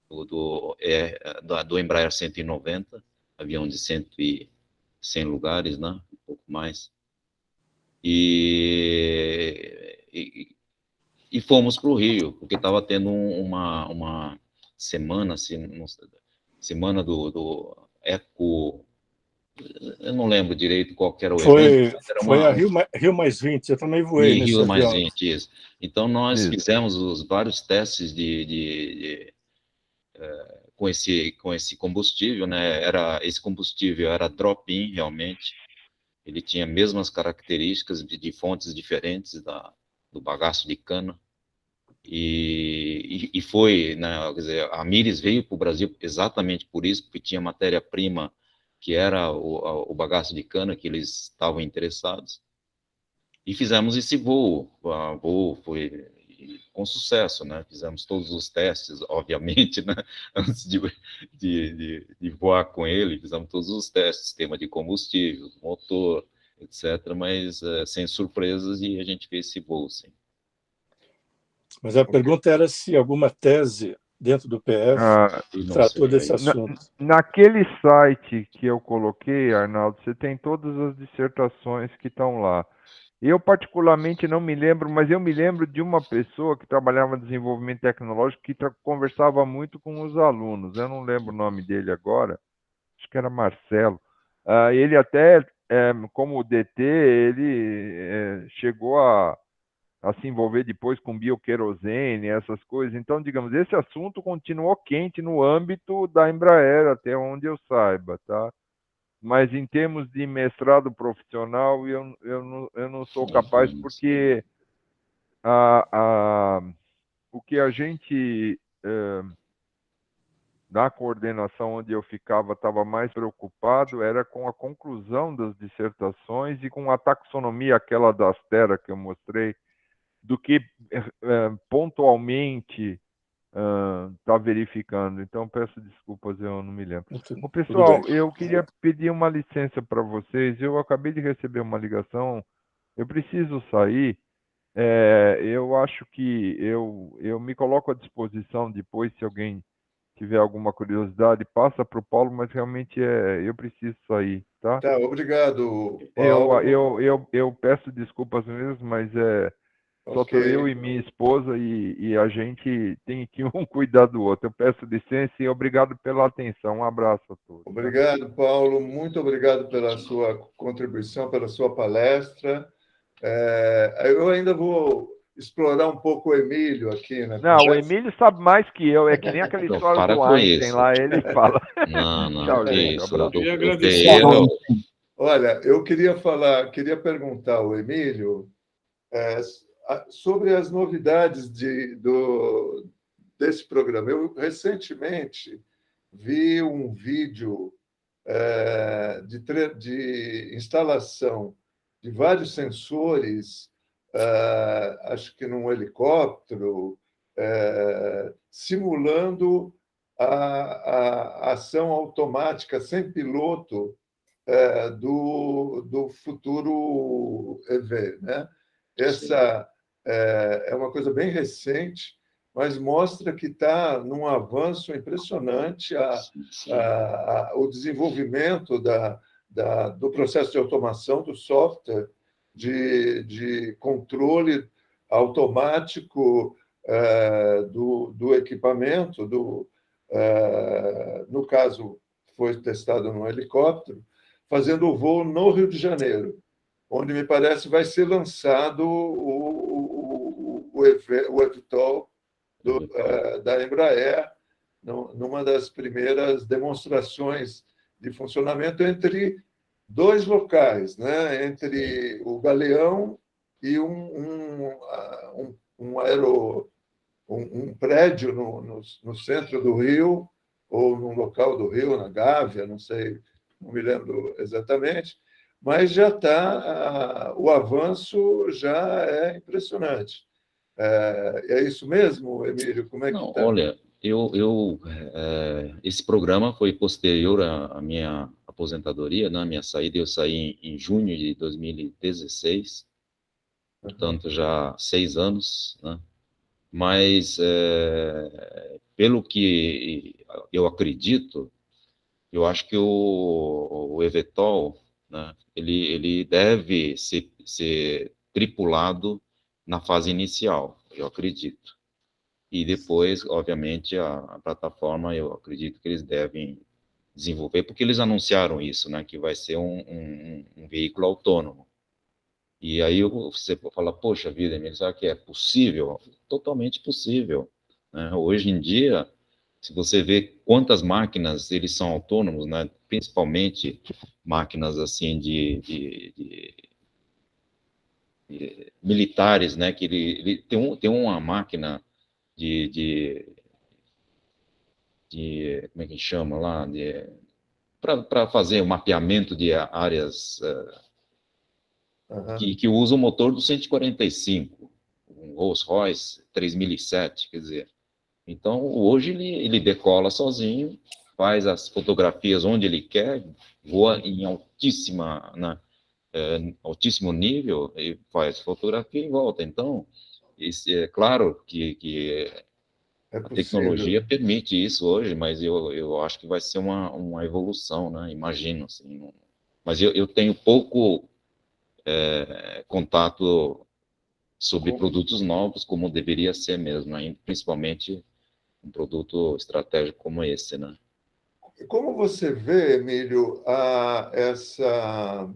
do Embraer 190, avião de 100 lugares, né? Um pouco mais. E fomos para o Rio, porque estava tendo uma semana, assim, semana do Eco, eu não lembro direito qual era o evento. Foi a Rio+20, eu também voei nesse avião. Rio+20, isso. Então, nós fizemos os vários testes com esse combustível, né? Esse combustível era drop-in, realmente. Ele tinha as mesmas características de fontes diferentes do bagaço de cana. E foi, né? Quer dizer, a Mires veio para o Brasil exatamente por isso, porque tinha matéria-prima que era o bagaço de cana que eles estavam interessados. E fizemos esse voo. O voo foi com sucesso, né? Fizemos todos os testes, obviamente, né? Antes de voar com ele, fizemos todos os testes, sistema de combustível, motor, etc., mas sem surpresas, e a gente fez esse voo, sim. Mas a pergunta era se alguma tese dentro do PF tratou desse assunto. Naquele site que eu coloquei, Arnaldo, você tem todas as dissertações que estão lá. Eu, particularmente, não me lembro, mas eu me lembro de uma pessoa que trabalhava em desenvolvimento tecnológico que conversava muito com os alunos. Eu não lembro o nome dele agora, acho que era Marcelo. Ele até, como DT, ele chegou a se envolver depois com bioquerosene, essas coisas. Então, digamos, esse assunto continuou quente no âmbito da Embraer, até onde eu saiba, tá? Mas em termos de mestrado profissional, eu não sou capaz, porque o que a gente, na coordenação onde eu ficava, estava mais preocupado era com a conclusão das dissertações e com a taxonomia, aquela da Astera que eu mostrei, do que pontualmente está verificando. Então, peço desculpas, eu não me lembro. Ô, pessoal, eu queria pedir uma licença para vocês. Eu acabei de receber uma ligação, eu preciso sair. Eu acho que eu me coloco à disposição depois, se alguém tiver alguma curiosidade, passa para o Paulo, mas realmente eu preciso sair, tá? Tá, obrigado, Paulo. Eu peço desculpas mesmo, mas só estou eu e minha esposa e a gente tem que um cuidar do outro. Eu peço licença e obrigado pela atenção. Um abraço a todos. Obrigado, Paulo. Muito obrigado pela sua contribuição, pela sua palestra. Eu ainda vou explorar um pouco o Emílio aqui, né? Não, o Emílio sabe mais que eu. É que nem aquela história do Einstein lá, ele fala. Não, Tchau, que gente. isso. Abraço. Queria agradecer. Olha, eu queria perguntar ao Emílio sobre as novidades desse programa. Eu recentemente vi um vídeo de instalação de vários sensores, acho que num helicóptero, simulando a ação automática sem piloto do futuro EV, né? Essa é uma coisa bem recente, mas mostra que está num avanço impressionante o desenvolvimento do processo de automação do software, de controle automático do equipamento, no caso, foi testado num helicóptero, fazendo o voo no Rio de Janeiro, onde me parece vai ser lançado o eVTOL da Embraer, numa das primeiras demonstrações de funcionamento entre dois locais, né? Entre o Galeão e um prédio no centro do Rio, ou num local do Rio, na Gávea, não sei, não me lembro exatamente, mas já está, o avanço já é impressionante. É isso mesmo, Emílio? Como é que está? Olha, esse programa foi posterior à minha aposentadoria, na minha saída. Eu saí em junho de 2016, portanto, já 6 anos, né? Mas, pelo que eu acredito, eu acho que o eVTOL, né, ele deve ser tripulado na fase inicial, eu acredito. E depois, obviamente, a plataforma, eu acredito que eles devem desenvolver, porque eles anunciaram isso, né, que vai ser um veículo autônomo. E aí você fala, poxa vida, Emílio, será que é possível? Totalmente possível, né? Hoje em dia, se você vê quantas máquinas eles são autônomos, né, principalmente máquinas assim de militares, né, que ele tem uma máquina de como é que chama lá, para fazer o mapeamento de áreas que usa o motor do 145, um Rolls-Royce 3007, quer dizer. Então, hoje ele decola sozinho, faz as fotografias onde ele quer, voa em altíssimo nível, e faz fotografia e volta. Então, é claro que É a possível. tecnologia permite isso hoje, mas eu acho que vai ser uma evolução, né? Imagino, assim. Mas eu tenho pouco contato sobre produtos novos, como deveria ser mesmo, né? Principalmente um produto estratégico como esse, né? Como você vê, Emílio, essa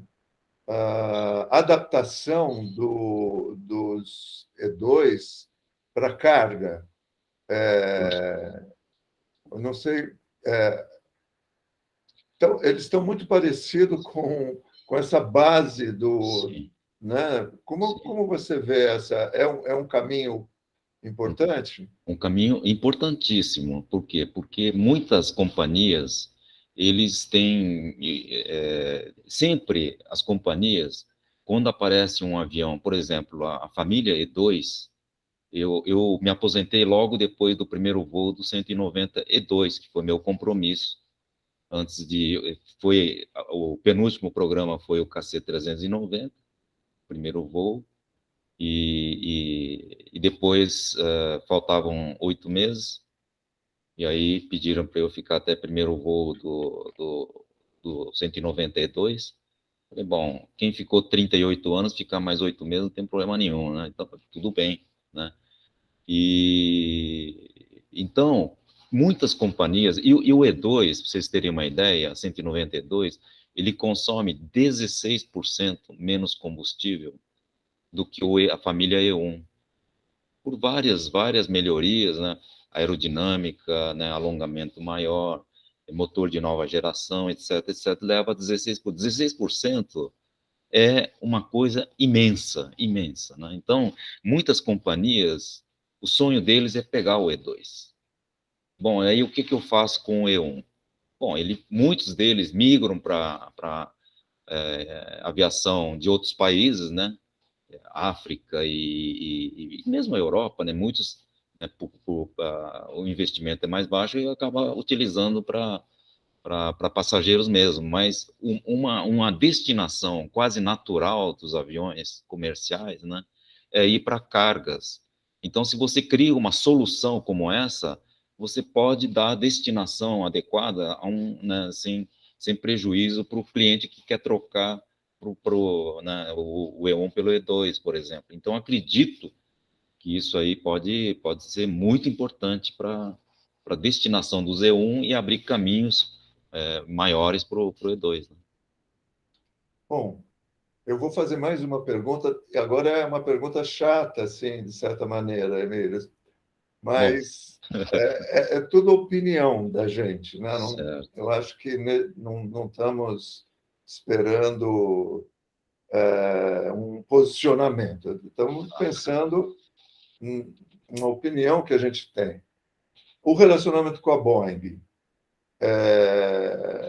adaptação dos E2 para carga? Eu não sei. Então, eles estão muito parecidos com essa base Sim, né? sim. Como você vê essa? É um caminho importante? Um caminho importantíssimo. Por quê? Porque muitas companhias, eles têm, sempre as companhias, quando aparece um avião, por exemplo, a família E2, eu me aposentei logo depois do primeiro voo do 190 E2, que foi meu compromisso, o penúltimo programa foi o KC-390, primeiro voo, e depois faltavam 8 meses, e aí pediram para eu ficar até primeiro voo do 192. Falei, bom, quem ficou 38 anos, ficar mais 8 meses não tem problema nenhum, né? Então, tudo bem, né? Então, muitas companhias, e o E2, para vocês terem uma ideia, 192, ele consome 16% menos combustível do que a família E1, por várias melhorias, né? Aerodinâmica, né? Alongamento maior, motor de nova geração, etc, leva a 16%. 16% é uma coisa imensa, imensa, né? Então, muitas companhias, o sonho deles é pegar o E2. Bom, aí o que eu faço com o E1? Bom, muitos deles migram para aviação de outros países, né? África e mesmo a Europa, né? Muitos, né, o investimento é mais baixo e acaba utilizando para passageiros mesmo, mas uma destinação quase natural dos aviões comerciais, né, é ir para cargas. Então, se você cria uma solução como essa, você pode dar a destinação adequada né, sem prejuízo para o cliente que quer trocar né, o E1 pelo E2, por exemplo. Então, acredito que isso aí pode ser muito importante para a destinação do Z1 e abrir caminhos maiores para o E2. Né? Bom, eu vou fazer mais uma pergunta, e agora é uma pergunta chata, assim, de certa maneira, Emílio, mas é tudo opinião da gente, né? Eu acho que não estamos esperando um posicionamento, estamos pensando em uma opinião que a gente tem. O relacionamento com a Boeing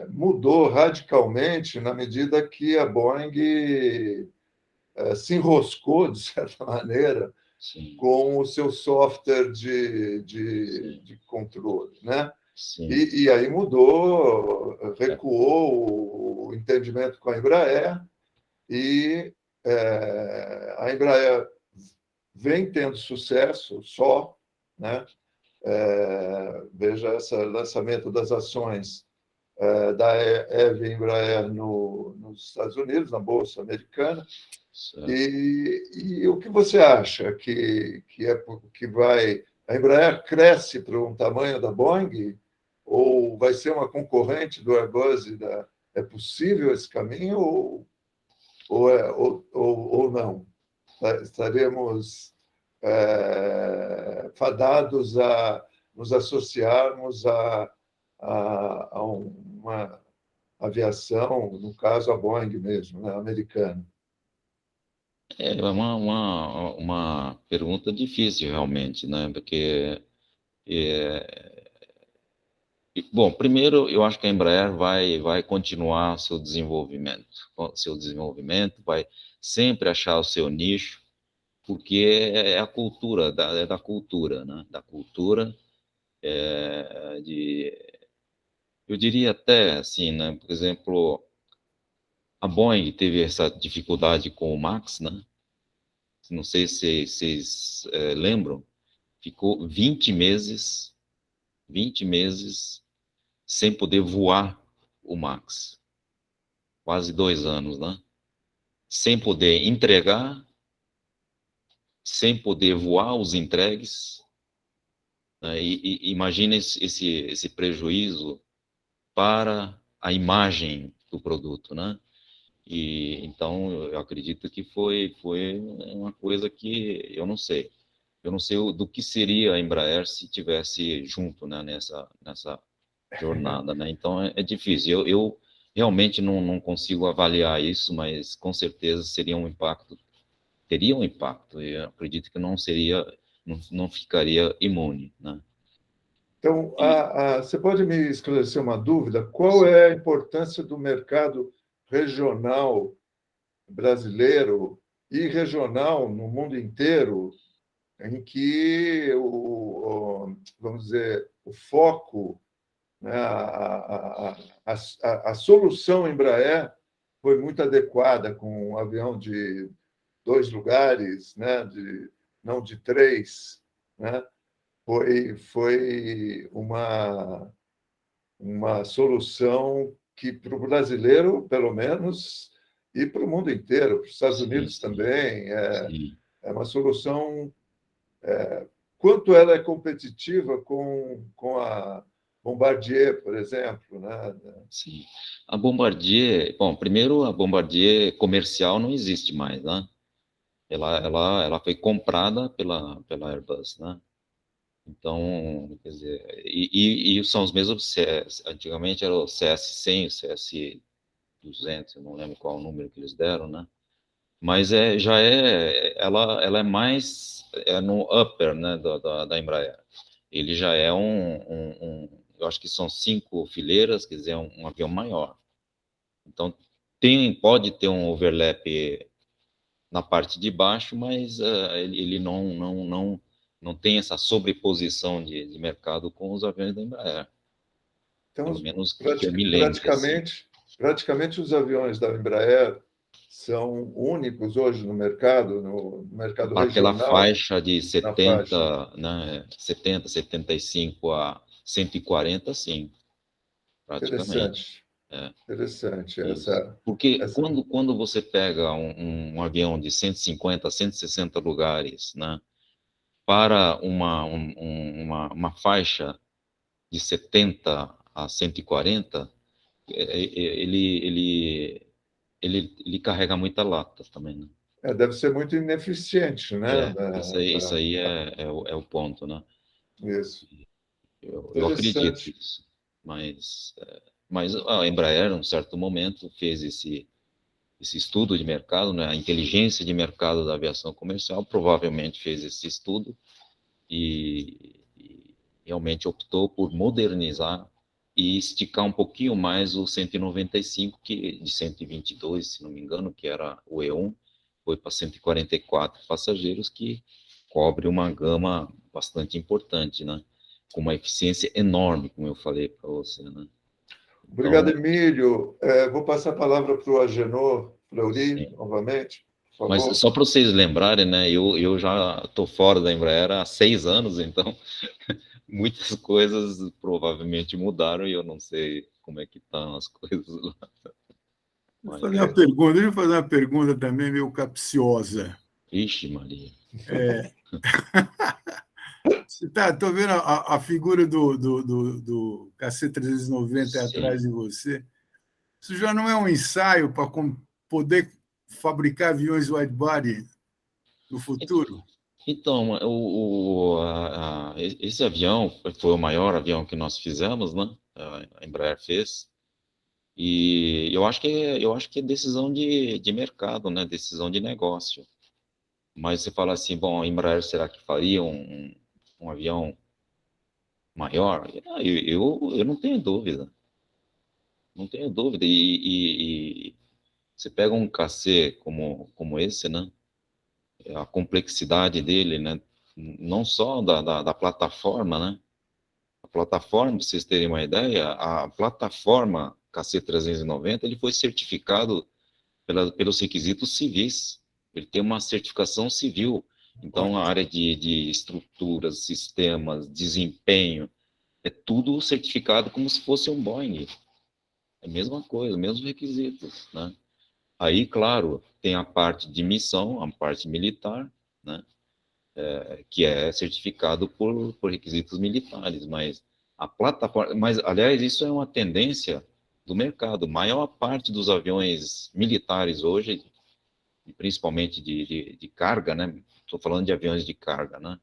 mudou radicalmente na medida que a Boeing se enroscou, de certa maneira, Sim. com o seu software de controle, né? Sim. E aí mudou, recuou o entendimento com a Embraer, e a Embraer vem tendo sucesso só, né? Veja esse lançamento das ações da EVE Embraer nos Estados Unidos, na Bolsa Americana. E o que você acha que vai... A Embraer cresce para um tamanho da Boeing? Ou vai ser uma concorrente do Airbus? É possível esse caminho ou não? Estaremos fadados a nos associarmos a uma aviação, no caso a Boeing mesmo, né, americana. É uma pergunta difícil, realmente, né? Porque, bom, primeiro, eu acho que a Embraer vai continuar seu desenvolvimento, vai sempre achar o seu nicho, porque é a cultura, é da cultura, né? Da cultura, eu diria até, assim, né? Por exemplo, a Boeing teve essa dificuldade com o Max, né? Não sei se vocês lembram, ficou 20 meses sem poder voar o Max. Quase 2 anos, né? Sem poder entregar, sem poder voar os entregues, né? E imagina esse prejuízo para a imagem do produto, né? E então eu acredito que foi uma coisa que eu não sei. Eu não sei do que seria a Embraer se tivesse junto, né, nessa jornada, né? Então é difícil. Eu realmente não consigo avaliar isso, mas com certeza seria um impacto, teria um impacto. E eu acredito que não seria, não ficaria imune, né? Então, você pode me esclarecer uma dúvida? Qual é a importância do mercado regional brasileiro e regional no mundo inteiro, em que vamos dizer, o foco, né, a solução Embraer foi muito adequada, com um avião de 2 lugares, né, não de 3, né? Foi uma solução que, para o brasileiro, pelo menos, e para o mundo inteiro, para os Estados Unidos também, é uma solução. Quanto ela é competitiva com a Bombardier, por exemplo, né? Sim. A Bombardier, bom, primeiro a Bombardier comercial não existe mais, né? Ela foi comprada pela Airbus, né? Então, quer dizer, e são os mesmos antigamente era o CS-100, o CS-200, eu não lembro qual o número que eles deram, né? Mas ela é mais no upper, né, da Embraer. Ele já é eu acho que são 5 fileiras, quer dizer, um avião maior. Então, pode ter um overlap na parte de baixo, mas ele não tem essa sobreposição de mercado com os aviões da Embraer. Então, Pelo menos que eu me lembre, assim. praticamente os aviões da Embraer são únicos hoje no mercado Aquela regional, faixa de na faixa. 70, né, 70, 75 a 140, sim, praticamente. Interessante Isso. Porque essa. quando você pega um avião de 150 a 160 lugares, né, para uma faixa de 70 a 140, ele carrega muita lata também, né? Deve ser muito ineficiente, né? Isso aí é o ponto, né? Isso. Eu acredito Interessante. nisso, mas a Embraer, em um certo momento, fez esse estudo de mercado, né? A inteligência de mercado da aviação comercial provavelmente fez esse estudo e realmente optou por modernizar e esticar um pouquinho mais o 195, que de 122, se não me engano, que era o E1, foi para 144 passageiros, que cobre uma gama bastante importante, né? Com uma eficiência enorme, como eu falei para você, né? Obrigado, Então, Emílio. Vou passar a palavra para o Agenor Fleury, sim. novamente, por Mas favor. só para vocês lembrarem, né? Eu já estou fora da Embraer há 6 anos, então muitas coisas provavelmente mudaram e eu não sei como é que estão as coisas lá. Deixa eu fazer uma pergunta também meio capciosa. Ixi, Maria. Estou vendo a figura do KC-390 atrás de você. Isso já não é um ensaio para poder fabricar aviões wide-body no futuro? Então, esse avião foi o maior avião que nós fizemos, né? A Embraer fez. E eu acho que é decisão de mercado, né? Decisão de negócio. Mas você fala assim, bom, a Embraer será que faria um avião maior? Eu não tenho dúvida. Não tenho dúvida. Você pega um KC como esse, né? A complexidade dele, né? Não só da plataforma, né? A plataforma, para vocês terem uma ideia, a plataforma KC390, ele foi certificado pelos requisitos civis. Ele tem uma certificação civil. Então, a área de estruturas, sistemas, desempenho, é tudo certificado como se fosse um Boeing. É a mesma coisa, mesmos requisitos, né? Aí, claro, tem a parte de missão, a parte militar, né? Que é certificado por requisitos militares, mas a plataforma... Mas, aliás, isso é uma tendência do mercado. A maior parte dos aviões militares hoje, e principalmente de carga, né? Estou falando de aviões de carga, né?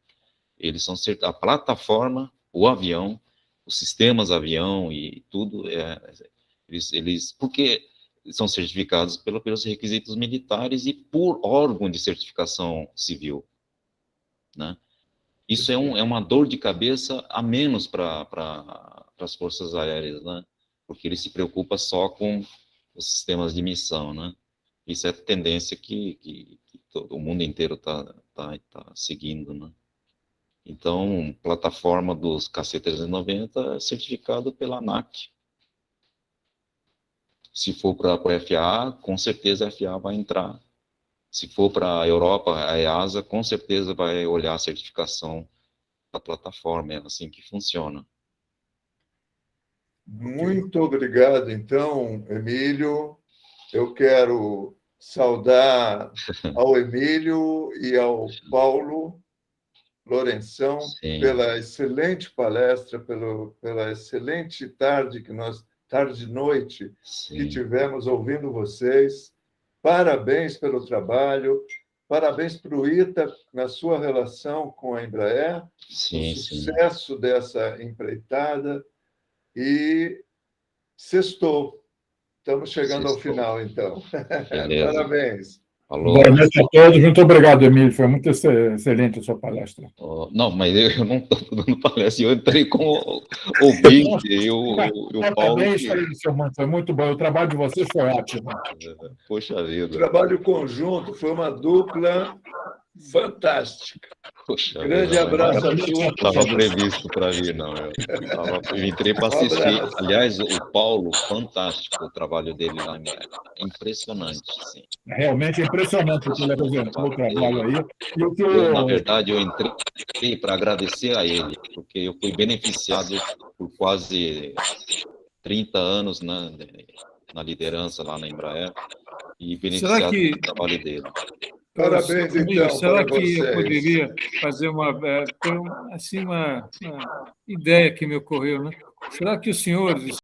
Eles são a plataforma, o avião, os sistemas avião e tudo, porque são certificados pelos requisitos militares e por órgão de certificação civil, né? Isso é uma dor de cabeça a menos para as forças aéreas, né? Porque ele se preocupa só com os sistemas de missão, né? Isso é a tendência que o mundo inteiro tá seguindo, né? Então, plataforma dos KC390 é certificado pela ANAC. Se for para a FAA, com certeza a FAA vai entrar. Se for para a Europa, a EASA, com certeza vai olhar a certificação da plataforma. É assim que funciona. Muito obrigado, então, Emílio. Eu quero saudar ao Emílio e ao Paulo Lourenção pela excelente palestra, pela excelente tarde tarde e noite que tivemos ouvindo vocês. Parabéns pelo trabalho, parabéns para o ITA na sua relação com a Embraer, o sucesso dessa empreitada e sextou. Estamos chegando ao final, então. Parabéns. Falou. Boa noite a todos. Muito obrigado, Emílio. Foi muito excelente a sua palestra. Não, mas eu não estou dando palestra. Eu entrei como ouvinte e o Paulo... Foi muito bom. O trabalho de vocês foi ótimo. Poxa vida. O trabalho conjunto foi uma dupla fantástica. Poxa grande vida, abraço a todos. Não estava previsto para vir, não. Eu entrei para assistir. Aliás, o Paulo, fantástico o trabalho dele lá. Impressionante, sim. Realmente é impressionante o que ele apresentou, o trabalho aí. Na verdade, eu entrei para agradecer a ele, porque eu fui beneficiado por quase 30 anos na liderança lá na Embraer e beneficiado do trabalho dele. Parabéns, então, será para que vocês. eu poderia fazer uma ideia que me ocorreu, né? Será que os senhores